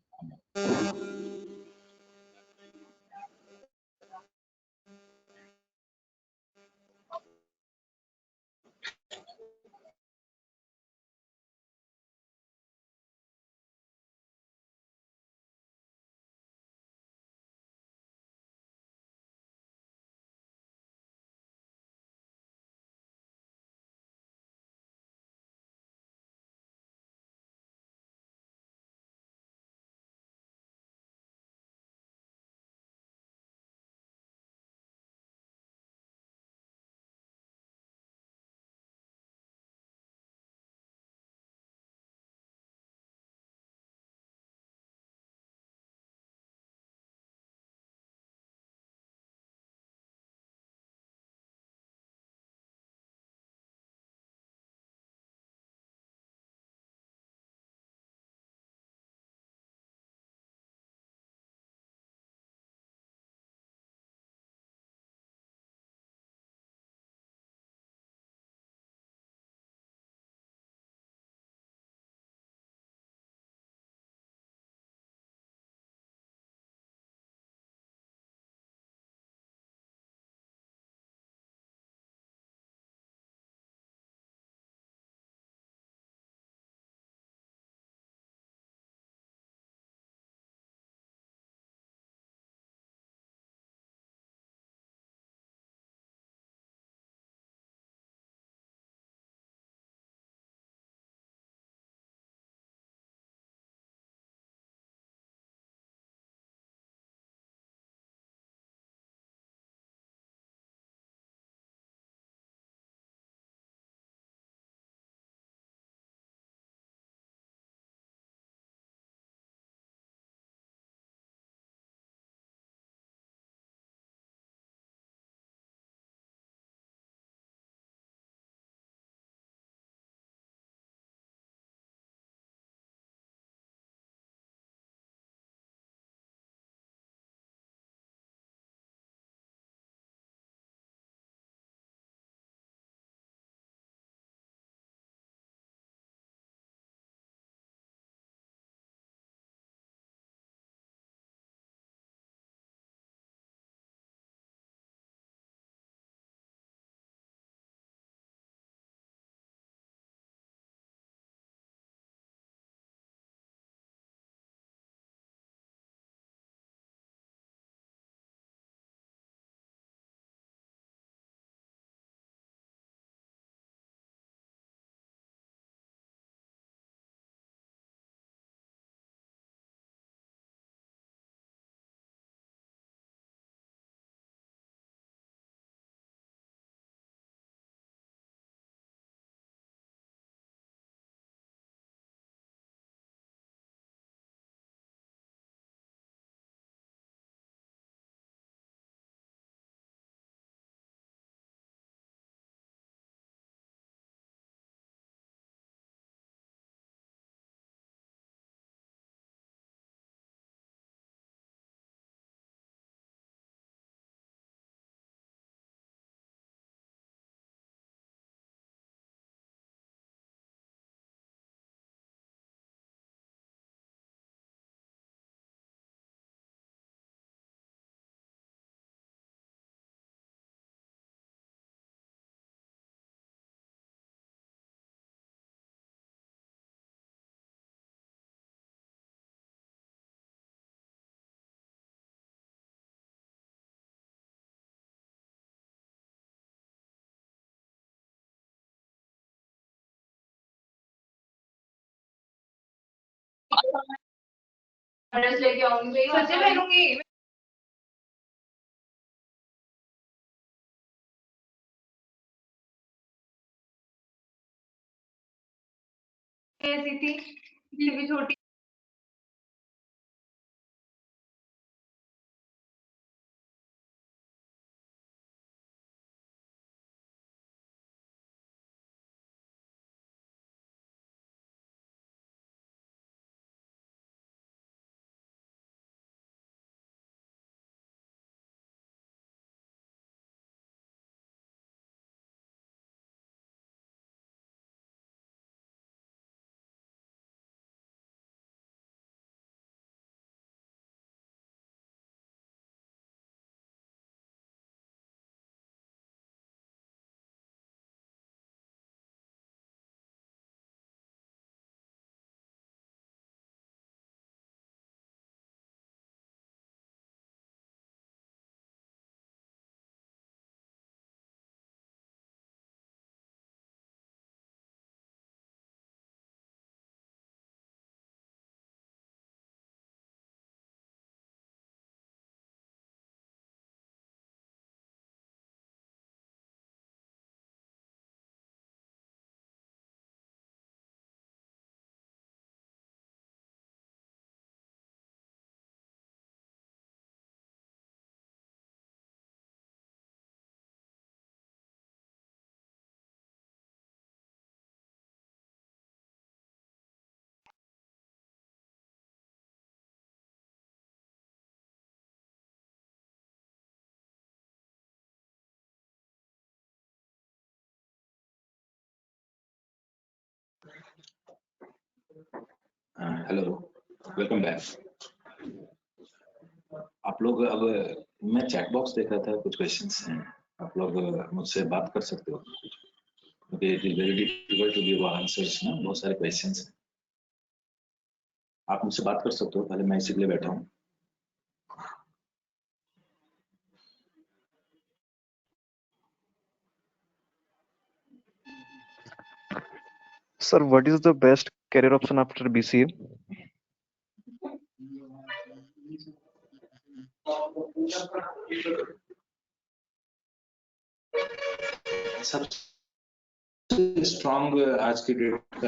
Address लेके आऊंगी सच्चे में लूंगी ऐसी थी ये भी छोटी हेलो, वेलकम बैक। आप लोग अब मैं चैट बॉक्स देख रहा था, कुछ क्वेश्चंस हैं, आप लोग मुझसे बात कर सकते हो क्योंकि it is very difficult to give answers ना, बहुत सारे क्वेश्चंस हैं। आप मुझसे बात कर सकते हो, पहले मैं इसी के लिए बैठा हूँ। Sir, what is the best career option after BCA? सबसे स्ट्रॉन्ग आज की डेट का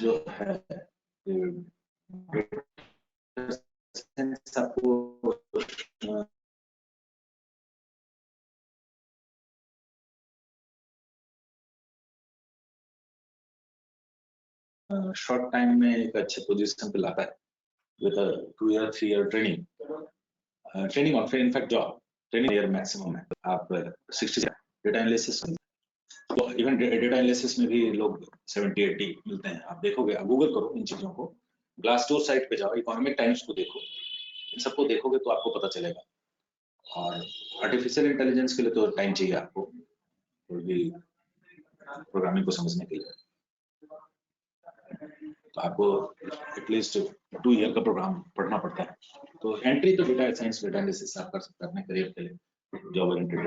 जो है आपको शॉर्ट टाइम में एक अच्छे पोजीशन पे लाता है with 2 year 3 ear training on in fact job training year maximum है। आप 60 डेटा एनालिसिस, तो इवन डेटा एनालिसिस में भी लोग 70-80 मिलते हैं। आप देखोगे, आप गूगल करो इन चीजों को, ग्लासडोर साइट पे जाओ, इकोनॉमिक टाइम्स को देखो, इन सबको देखोगे तो आपको पता चलेगा। और आर्टिफिशियल इंटेलिजेंस के लिए तो टाइम चाहिए आपको, कोई भी प्रोग्रामिंग को समझने के लिए, तो आपको एटलीस्ट 2 ईयर का प्रोग्राम पढ़ना पड़ता है। तो एंट्री तो डेटा साइंस, डेटा एनालिसिस आप कर सकते हैं अपने करियर के लिए, job oriented.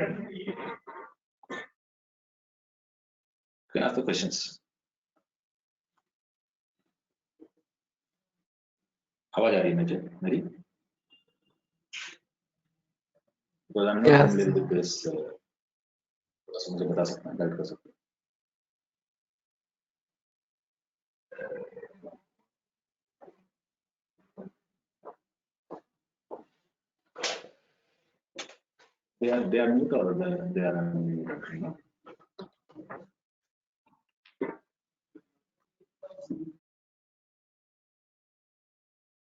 Can ask the questions. आवाज आ रही है मुझे मेरी? Because I'm not Yes. familiar with this, थोड़ा सा मुझे बता सकते हैं, गाइड कर सकते हैं? They are mute or they are unmute?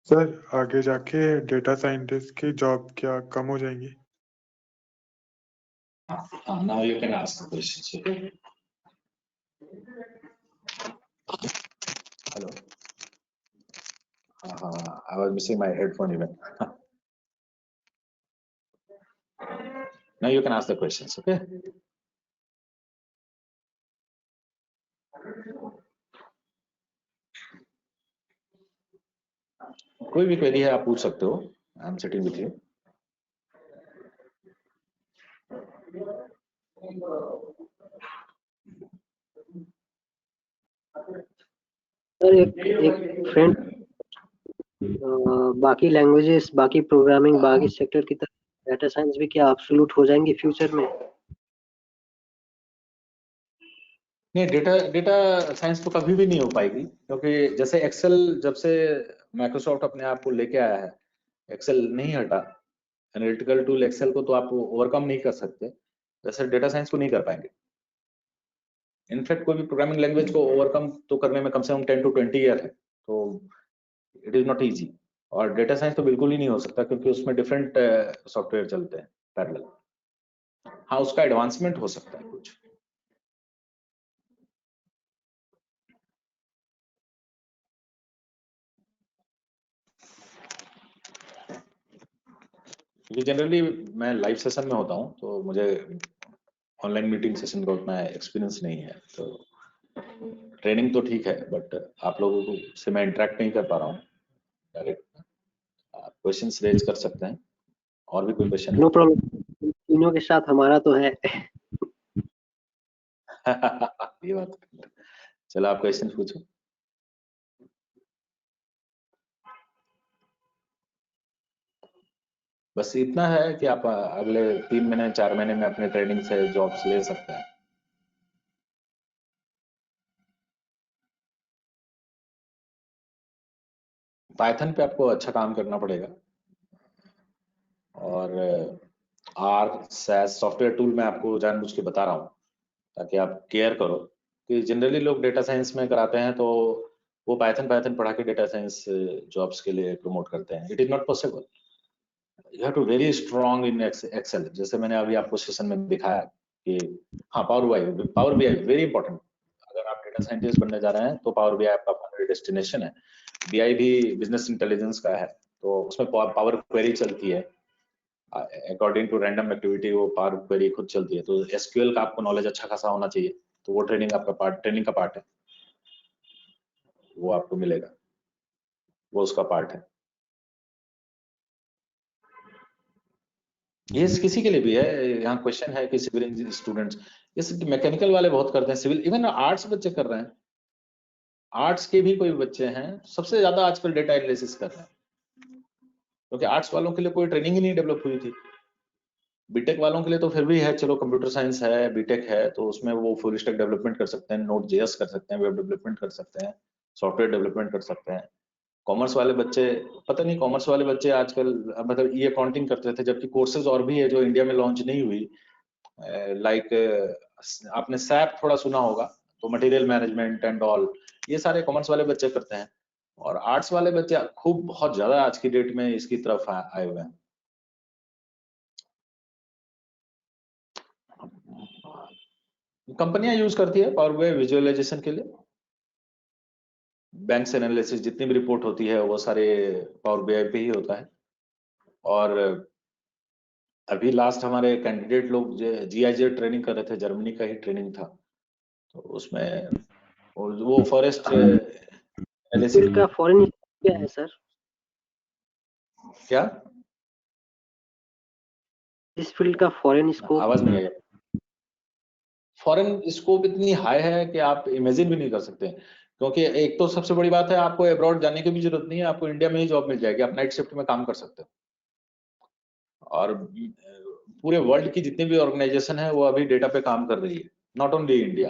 Sir आगे जाके डेटा साइंटिस्ट की जॉब क्या कम हो जाएंगी? Now you can ask the questions. Okay. Hello. I was missing my headphone even. Now you can ask the questions. Okay. कोई भी query है आप पूछ सकते हो। I am sitting with you. Sir एक फ्रेंड बाकी लैंग्वेजेस, बाकी प्रोग्रामिंग, बाकी सेक्टर की तरह डाटा साइंस भी क्या एब्सोल्यूट हो जाएंगे फ्यूचर में? नहीं, डेटा साइंस तो कभी भी नहीं हो पाएगी, क्योंकि जैसे एक्सेल जब से माइक्रोसॉफ्ट अपने आप को लेके आया है, एक्सेल नहीं हटा। एनालिटिकल टूल एक्सेल को तो आप ओवरकम नहीं कर सकते, वैसे डेटा साइंस को नहीं कर पाएंगे। इनफैक्ट कोई भी प्रोग्रामिंग लैंग्वेज को ओवरकम तो करने में कम से कम 10 to 20 ईयर है, तो इट इज नॉट इजी। और डेटा साइंस तो बिल्कुल ही नहीं हो सकता, क्योंकि उसमें डिफरेंट सॉफ्टवेयर चलते हैं पैरेलल। हाँ, उसका एडवांसमेंट हो सकता है कुछ। क्योंकि जनरली मैं लाइव सेशन में होता हूँ, तो मुझे ऑनलाइन मीटिंग सेशन का उतना एक्सपीरियंस नहीं है। तो ट्रेनिंग तो ठीक है, बट आप लोगों को से मैं इंटरेक्ट नहीं कर पा रहा हूँ डायरेक्ट। आप क्वेश्चंस रेज कर सकते हैं, और भी कोई क्वेश्चन? नो प्रॉब्लम, तीनों के साथ हमारा तो है। ये बात। चलो, आप क्वेश्चन पूछो। बस इतना है कि आप अगले 3 महीने 4 महीने में अपने ट्रेनिंग से जॉब्स ले सकते हैं। पाइथन पे आपको अच्छा काम करना पड़ेगा, और आर सैस सॉफ्टवेयर टूल मैं आपको जानबूझ के बता रहा हूँ ताकि आप केयर करो। कि जनरली लोग डेटा साइंस में कराते हैं, तो वो पाइथन पढ़ा के डेटा साइंस जॉब्स के लिए प्रमोट करते हैं। It is not possible. You have to very strong in Excel, जैसे मैंने अभी आपको सेशन में दिखाया कि हाँ, पावर बीआई वेरी इंपॉर्टेंट। अगर आप डेटा साइंटिस्ट बनने जा रहे हैं तो पावर बीआई आपका फाइनल डेस्टिनेशन है। बीआई भी बिजनेस इंटेलिजेंस का है, तो उसमें पावर क्वेरी चलती है अकॉर्डिंग टू रैंडम एक्टिविटी। वो पावर क्वेरी खुद चलती है, तो एसक्यूएल का आपको नॉलेज अच्छा खासा होना चाहिए। तो वो ट्रेनिंग का पार्ट है, वो आपको मिलेगा, वो उसका पार्ट है। ये किसी के लिए भी है। यहाँ क्वेश्चन है कि सिविल इंजीनियर स्टूडेंट्स, जैसे मैकेनिकल वाले बहुत करते हैं, सिविल, इवन आर्ट्स बच्चे कर रहे हैं। आर्ट्स के भी कोई बच्चे हैं, सबसे ज्यादा आजकल डेटा एनालिसिस कर रहे हैं, क्योंकि आर्ट्स वालों के लिए कोई ट्रेनिंग ही नहीं डेवलप हुई थी। बीटेक वालों के लिए तो फिर भी है, चलो कंप्यूटर साइंस है, बीटेक है, तो उसमें वो फुल स्टैक डेवलपमेंट कर सकते हैं, नोड जेएस कर सकते हैं, वेब डेवलपमेंट कर सकते हैं, सॉफ्टवेयर डेवलपमेंट कर सकते हैं। कॉमर्स वाले बच्चे, पता नहीं कॉमर्स वाले बच्चे आजकल मतलब ई अकाउंटिंग करते थे, जबकि कोर्सेज और भी है जो इंडिया में लॉन्च नहीं हुई। लाइक आपने सैप थोड़ा सुना होगा, तो मटेरियल मैनेजमेंट एंड ऑल, ये सारे कॉमर्स वाले बच्चे करते हैं। और आर्ट्स वाले बच्चे खूब बहुत ज्यादा आज की डेट में इसकी तरफ आए हुए हैं। कंपनियां यूज करती है पावर बीआई विजुअलाइजेशन के लिए। बैंक्स एनालिसिस जितनी भी रिपोर्ट होती है वो सारे पावर बीआई पे ही होता है। और अभी लास्ट हमारे कैंडिडेट लोग जीआईजे ट्रेनिंग कर रहे थे, जर्मनी का ही ट्रेनिंग था, तो उसमें वो फॉरेस्ट फील्ड का फॉरेन क्या है सर? क्या? इस फील्ड का फॉरेन स्कोप? आवाज नहीं आई। फॉरेन स्कोप इतनी हाई है कि आप इमेजिन भी नहीं कर सकते, क्योंकि एक तो सबसे बड़ी बात है, आपको अब्रॉड जाने की भी जरूरत नहीं है, आपको इंडिया में ही जॉब मिल जाएगी, आप नाइट शिफ्ट में काम कर सकते हो। और पूरे वर्ल्ड की जितनी भी ऑर्गेनाइजेशन है वो अभी डेटा पे काम कर रही है, नॉट ओनली इंडिया।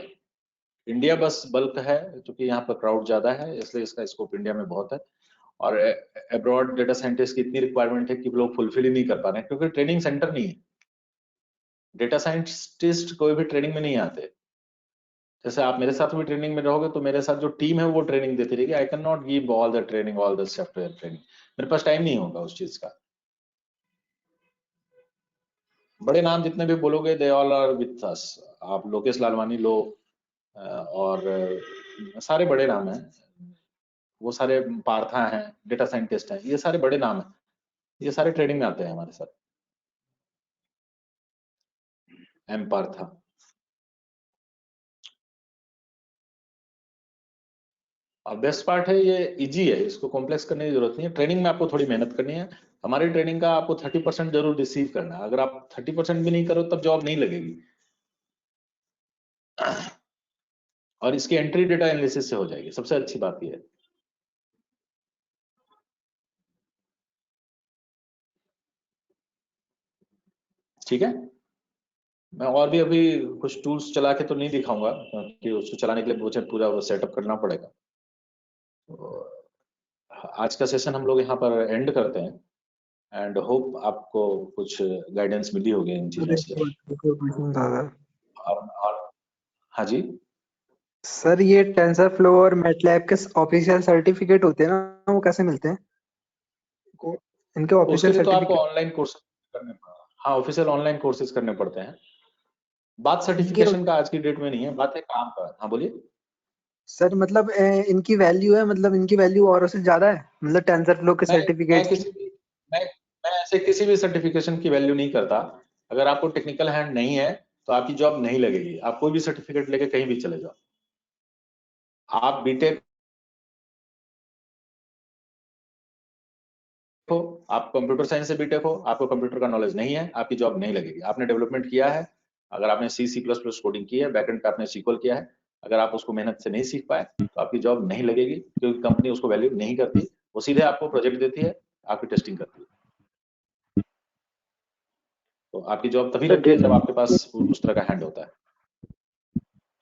इंडिया बस बल्क है, क्योंकि यहाँ पर क्राउड ज्यादा है, इसलिए इसका स्कोप इंडिया में बहुत है। और अब्रॉड डेटा साइंटिस्ट की इतनी रिक्वायरमेंट है कि लोग फुलफिल ही नहीं कर पा रहे हैं, क्योंकि ट्रेनिंग सेंटर नहीं है। डेटा साइंटिस्ट कोई भी ट्रेनिंग में नहीं आते। जैसे आप मेरे साथ भी ट्रेनिंग में रहोगे, तो मेरे साथ जो टीम है वो ट्रेनिंग देती रहेगी। I can not give all the training, all the software training, मेरे पास टाइम नहीं होगा उस चीज का। बड़े नाम जितने भी बोलोगे, they all are with us. आप लोकेश लालवानी लो, और सारे बड़े नाम हैं, वो सारे पार्था हैं, डेटा साइंटिस्ट हैं, ये सारे बड़े नाम हैं, ये सारे ट्रेनिंग में आते हैं हमारे साथ। एम पार्था। और बेस्ट पार्ट है, ये इजी है, इसको कॉम्प्लेक्स करने की जरूरत नहीं है। ट्रेनिंग में आपको थोड़ी मेहनत करनी है। हमारी ट्रेनिंग का आपको 30% जरूर रिसीव करना है। अगर आप 30% भी नहीं करो तब जॉब नहीं लगेगी। और इसकी एंट्री डेटा एनालिसिस से हो जाएगी। सबसे अच्छी बात यह है। ठीक है, मैं और भी अभी कुछ टूल्स चला के तो नहीं दिखाऊंगा क्योंकि उसको चलाने के लिए मुझे पूरा वो सेटअप करना पड़ेगा। तो आज का सेशन हम लोग यहाँ पर एंड करते हैं एंड होप आपको कुछ गाइडेंस मिली होगी इन चीजों से। और हाँ जी सर, ये टेंसरफ्लो और मैटलैब के ऑफिशियल सर्टिफिकेट होते हैं ना, वो कैसे मिलते हैं? इनके उसके ऑफिशियल लिए तो आपको सर्टिफिकेट ऑनलाइन कोर्सेज करने हाँ ऑफिशियल ऑनलाइन कोर्सेज करने पड़ते हैं। बात सर्टिफिकेशन का आज की डेट में नहीं है, बात है काम का। हाँ बोलिए सर, मतलब इनकी वैल्यू है, मतलब इनकी वैल्यू और से ज्यादा है, मतलब टेंसरफ्लो के मैं सर्टिफिकेट। मैं ऐसे किसी भी सर्टिफिकेशन की वैल्यू नहीं करता। अगर आपको टेक्निकल हैंड नहीं है तो आपकी जॉब नहीं लगेगी। आप कोई भी सर्टिफिकेट लेके कहीं भी चले जाओ। आप बीटेक हो, आप कंप्यूटर साइंस से बीटेक हो, आपको कंप्यूटर का नॉलेज नहीं है, आपकी जॉब नहीं लगेगी। आपने डेवलपमेंट किया है, अगर आपने C++ कोडिंग की है, बैकएंड पे आपने SQL किया है, अगर आप उसको मेहनत से नहीं सीख पाए तो आपकी जॉब नहीं लगेगी, क्योंकि कंपनी उसको वैल्यू नहीं करती। वो सीधे आपको प्रोजेक्ट देती है, आपकी टेस्टिंग करती है। तो आपकी जॉब तभी लगती है जब आपके पास उस तरह का हैंड होता है।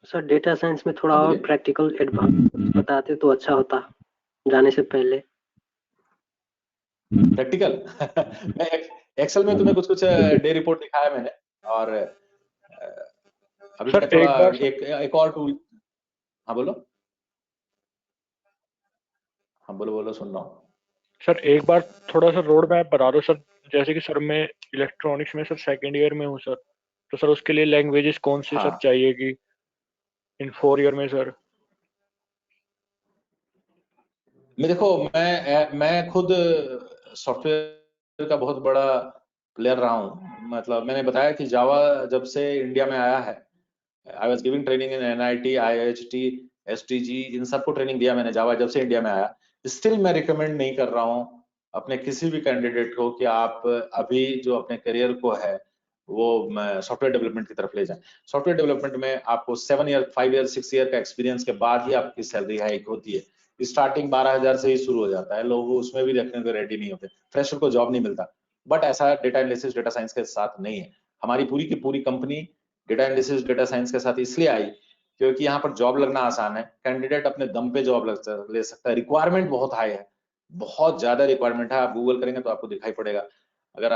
सर, डेटा साइंस में थोड़ा हाँ, और बोलिए। प्रैक्टिकल एडवांस बताते तो अच्छा होता जाने से पहले। प्रैक्टिकल मैं एक्सेल में तुम्हें कुछ डे रिपोर्ट दिखाया मैंने, और अभी सर, मैं थोड़ा एक बार एक और टूल। हाँ बोलो, हाँ बोलो बोलो, सुन रहा हूँ। सर एक बार थोड़ा सा रोड मैप बता दो सर। जैसे कि सर मैं इलेक्ट्रॉनिक्स में सर सेकेंड ईयर में हूँ सर, तो सर उसके लिए लैंग्वेजेस कौन सी सर हाँ चाहिए कि इन 4 ईयर में सर? मैं देखो, मैं खुद सॉफ्टवेयर का बहुत बड़ा प्लेयर रहा हूँ। मतलब मैंने बताया कि जावा जब से इंडिया में आया है, I was giving training in NIT, IIHT, STG, इन सबको ट्रेनिंग दिया मैंने जावा जब से इंडिया में आया। स्टिल मैं रिकमेंड नहीं कर रहा हूँ अपने किसी भी कैंडिडेट को कि आप अभी जो अपने करियर को है वो सॉफ्टवेयर डेवलपमेंट की तरफ ले जाएं। सॉफ्टवेयर डेवलपमेंट में आपको 7 ईयर 5 ईयर 6 ईयर का एक्सपीरियंस के बाद ही आपकी सैलरी हाइक होती है। स्टार्टिंग 12,000 से ही शुरू हो जाता है, लोग उसमें भी रखने को रेडी नहीं होते, फ्रेशर को जॉब नहीं मिलता। बट ऐसा डेटा एनालिसिस डेटा साइंस के साथ नहीं है। हमारी पूरी की पूरी company data analysis data science के साथ इसलिए आई क्योंकि यहाँ पर जॉब लगना आसान है, कैंडिडेट अपने दम पे जॉब ले सकता है। रिक्वायरमेंट बहुत हाई है, बहुत ज्यादा रिक्वायरमेंट है। आप गूगल करेंगे तो आपको दिखाई पड़ेगा। अगर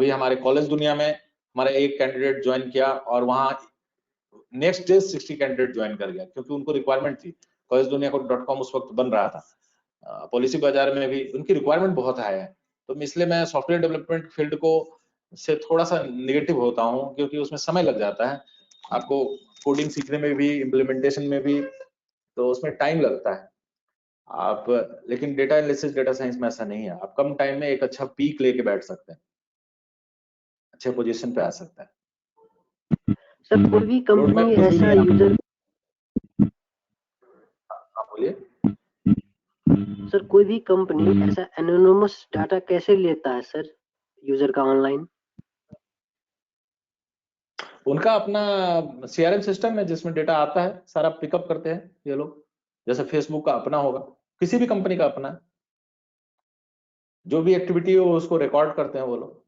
हमारे कॉलेज दुनिया में हमारा एक कैंडिडेट ज्वाइन किया और वहां नेक्स्ट डे 60 कैंडिडेट ज्वाइन कर गया, क्योंकि उनको रिक्वायरमेंट थी। कॉलेज दुनिया को .com उस वक्त बन रहा था। पॉलिसी बाजार में भी उनकी रिक्वायरमेंट बहुत हाई है। तो इसलिए मैं सॉफ्टवेयर डेवलपमेंट फील्ड को से थोड़ा सा निगेटिव होता हूँ, क्योंकि उसमें समय लग जाता है आपको, कोडिंग सीखने में भी, इम्प्लीमेंटेशन में भी, तो उसमें टाइम लगता है। आप लेकिन डेटा एनालिसिस डेटा साइंस में ऐसा नहीं है। आप कम टाइम में एक अच्छा पीक लेके बैठ सकते हैं, अच्छे पोजीशन पे आ सकते हैं। सर, कोई भी कंपनी ऐसा यूजर हाँ बोलिए। सर, कोई भी कंपनी ऐसा एनोनिमस डाटा कैसे लेता है सर यूजर का ऑनलाइन? उनका अपना CRM सिस्टम है जिसमें डेटा आता है, सारा पिकअप करते हैं ये लोग। जैसे फेसबुक का अपना होगा, किसी भी कंपनी का अपना, जो भी एक्टिविटी हो उसको रिकॉर्ड करते हैं वो लोग।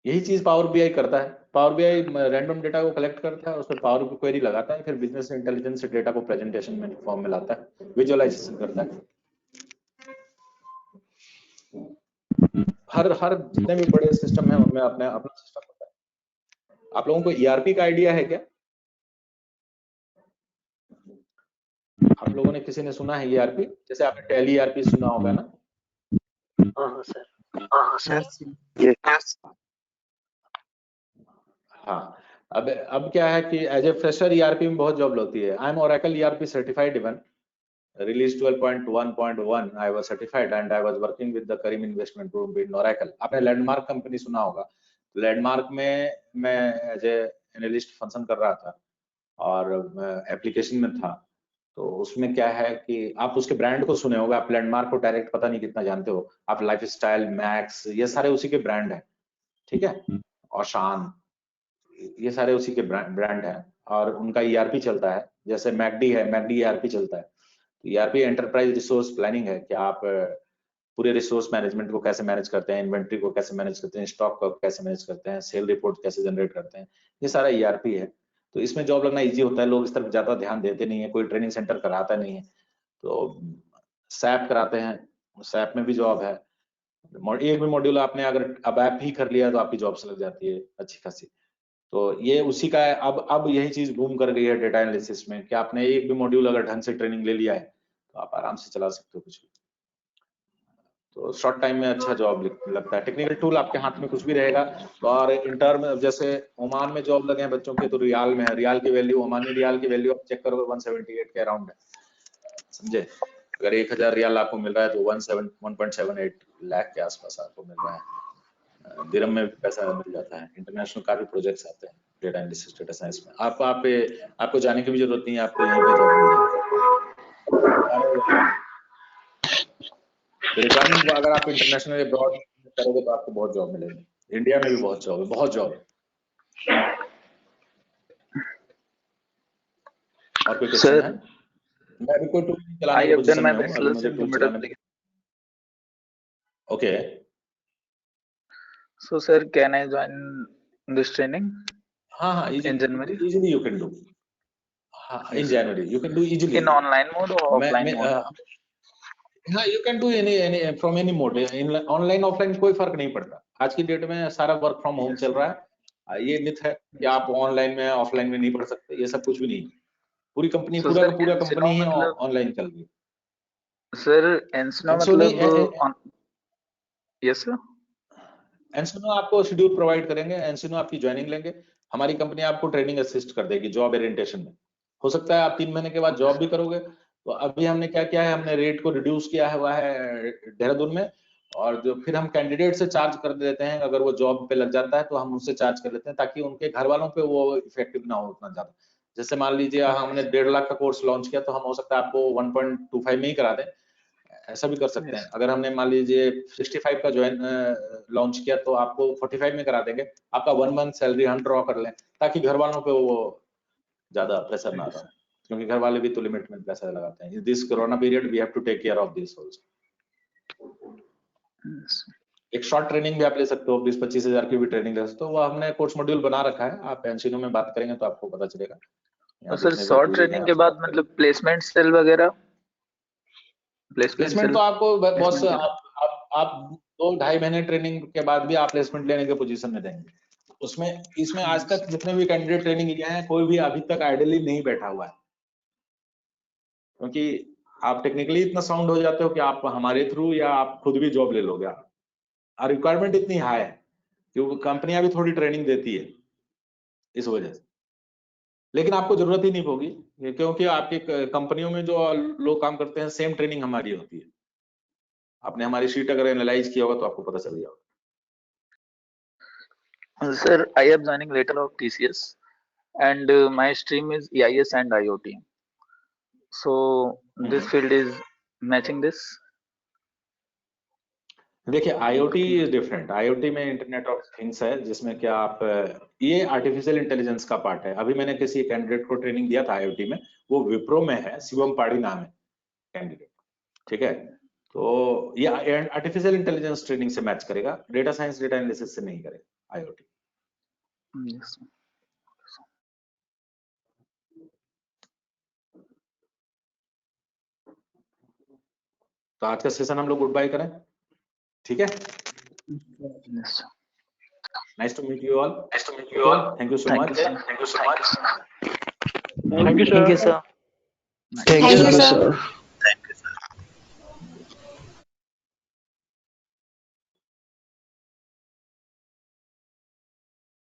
यही चीज पावर BI करता है। पावर BI रैंडम डेटा को कलेक्ट करता है, उस पर पावर की क्वेरी लगाता है, फिर बिजनेस इंटेलिजेंस से डेटा को प्रेजेंटेशन में फॉर्म में लाता है, विजुअलाइजेशन करता है। हर जितने भी बड़े सिस्टम है उनमें अपना अपना सिस्टम होता है। आप लोगों को ERP का आइडिया है क्या? आप लोगों ने किसी ने सुना है ERP? जैसे आपने टैली ERP सुना होगा ना? हाँ सर। हाँ, अब क्या है कि एज ए फ्रेशर ERP में बहुत जॉब लगती है। I am Oracle ERP certified even, release 12.1.1 I was certified and I was working with the Karim Investment Group in Oracle। आपने लैंडमार्क कंपनी सुना होगा। लैंडमार्क में मैं एज ए एनालिस्ट फंक्शन कर रहा था और एप्लीकेशन में था। तो उसमें क्या है कि आप उसके ब्रांड को सुने होगा, आप लैंडमार्क को डायरेक्ट पता नहीं कितना जानते हो। आप लाइफस्टाइल, मैक्स, ये सारे उसी के ब्रांड है, ठीक है, और शान, ये सारे उसी के ब्रांड हैं। और उनका ईआरपी चलता है, जैसे मैकडी है, मैकडी ईआरपी चलता है। तो ईआरपी एंटरप्राइज रिसोर्स प्लानिंग है कि आप पूरे रिसोर्स मैनेजमेंट को कैसे मैनेज करते हैं, इन्वेंट्री को कैसे मैनेज करते हैं, स्टॉक को कैसे मैनेज करते हैं, सेल रिपोर्ट कैसे जनरेट करते हैं, ये सारा ईआरपी है। तो इसमें जॉब लगना इजी होता है, लोग इस तरफ ज्यादा ध्यान देते नहीं है, कोई ट्रेनिंग सेंटर कराता नहीं है, तो सैप कराते हैं, सैप में भी जॉब है। एक भी मॉड्यूल आपने अगर अब ऐप ही कर लिया तो आपकी जॉब से लग जाती है अच्छी खासी। तो ये उसी का है। अब यही चीज बूम कर गई है डेटा एनालिसिस में कि आपने एक भी मॉड्यूल अगर ढंग से ट्रेनिंग ले लिया है तो आप आराम से चला सकते हो कुछ भी। तो शॉर्ट टाइम में अच्छा जॉब लगता है। टेक्निकल टूल आपके हाथ में कुछ भी रहेगा। तो और इन टर्म जैसे ओमान में जॉब लगे हैं बच्चों के, तो रियाल में है, रियाल की वैल्यू, ओमानी रियाल की वैल्यू आप चेक करोगे 178 के अराउंड है, समझे। अगर 1000 रियाल आपको मिल रहा है तो 1.78 लाख के आसपास आपको मिल रहा है। दिरहम में भी पैसा मिल जाता है। इंटरनेशनल काफी प्रोजेक्ट्स आते हैं डेटा एनालिसिस, डेटा साइंस में। आपको जाने की भी जरूरत नहीं है, आपको यहीं पे जॉब मिल जाएगी। रिक्वायरमेंट अगर आप इंटरनेशनल अब्रॉड करोगे तो आपको बहुत जॉब मिलेगी। इंडिया में भी बहुत जॉब है, बहुत जॉब है। और कोई क्वेश्चन है? मैं अभी कोई टूल चलाने की पोजीशन में हूं, अभी मुझे टूल चलाने। Okay, so sir, can I join this training? हाँ, in January? Easily you can do. In January you can do easily. In online mode or offline mode? हाँ, you can do any from any mode. Online offline कोई फर्क नहीं पड़ता। आज की date में सारा वर्क फ्रॉम होम चल रहा है। ये मिथ है कि आप ऑनलाइन में ऑफलाइन में नहीं पढ़ सकते, ये सब कुछ भी नहीं। पूरी कंपनी पूरा कंपनी ही ऑनलाइन चल रही है। सर एंसनो मतलब यस सर, एंसनो आपको शेड्यूल प्रोवाइड करेंगे, एंसनो आपकी ज्वाइनिंग लेंगे, हमारी कंपनी आपको ट्रेनिंग असिस्ट कर देगी जॉब ओरिएंटेशन में। हो सकता है आप 3 महीने के बाद जॉब भी करोगे। तो अभी हमने क्या किया है, हमने रेट को रिड्यूस किया हुआ है देहरादून में, और जो फिर हम कैंडिडेट से चार्ज कर देते हैं। अगर वो जॉब पे लग जाता है तो हम उससे चार्ज कर लेते हैं, ताकि उनके घर वालों पे वो इफेक्टिव ना हो उतना ज्यादा। जैसे मान लीजिए हमने 1.5 लाख का कोर्स लॉन्च किया, तो हम हो सकता है आपको 1.25 में ही करा दें, ऐसा भी कर सकते हैं। अगर हमने मान लीजिए 65 का ज्वाइन लॉन्च किया तो आपको 45 में करा देंगे, आपका 1 मंथ सैलरी हम ड्रॉ कर लें, ताकि घर वालों पे वो ज्यादा प्रेशर ना आता, क्योंकि घर वाले भी तो लिमिट में पैसा लगाते हैं। This corona period we have to take care of this also. एक शॉर्ट ट्रेनिंग भी आप ले सकते हो, 20-25 हजार की भी ट्रेनिंग ले सकते हो। वो हमने कोर्स मॉड्यूल बना रखा है, आप एनसीनो में बात करेंगे तो आपको पता चलेगा। तो सर शॉर्ट ट्रेनिंग के बाद मतलब प्लेसमेंट सेल वगैरह, प्लेसमेंट तो आपको बॉस आप 2-2.5 महीने ट्रेनिंग के बाद भी आप प्लेसमेंट लेने के पोजीशन में देंगे। इसमें आज तक जितने भी कैंडिडेट ट्रेनिंग लिए हैं, कोई भी अभी तक आइडियली नहीं बैठा हुआ है, क्योंकि आप टेक्निकली इतना साउंड हो जाते हो कि आप हमारे थ्रू या आप खुद भी जॉब ले लोगे। और रिक्वायरमेंट इतनी हाई है कि कंपनियां भी थोड़ी ट्रेनिंग देती है इस वजह से, लेकिन आपको जरूरत ही नहीं होगी, क्योंकि आपकी कंपनियों में जो लोग काम करते हैं सेम ट्रेनिंग हमारी होती है। आपने हमारी शीट अगर एनालाइज किया होगा तो आपको पता चल जाएगा। Sir, I am joining later of TCS and my stream is EIS and IoT. So this field is matching this. देखिए IoT इज डिफरेंट। IoT में इंटरनेट ऑफ थिंग्स है, जिसमें क्या आप ये आर्टिफिशियल इंटेलिजेंस का पार्ट है। अभी मैंने किसी कैंडिडेट को ट्रेनिंग दिया था IoT में, वो विप्रो में है, शिवम पाड़ी नाम है कैंडिडेट, ठीक है। तो ये आर्टिफिशियल इंटेलिजेंस ट्रेनिंग से मैच करेगा, डेटा साइंस डेटा एनालिसिस से नहीं करेगा IoT। Yes. तो आज का सेशन हम लोग गुड बाय करें, ठीक है। Nice to meet you all. Thank you so much. Thank you sir. Thank you, sir.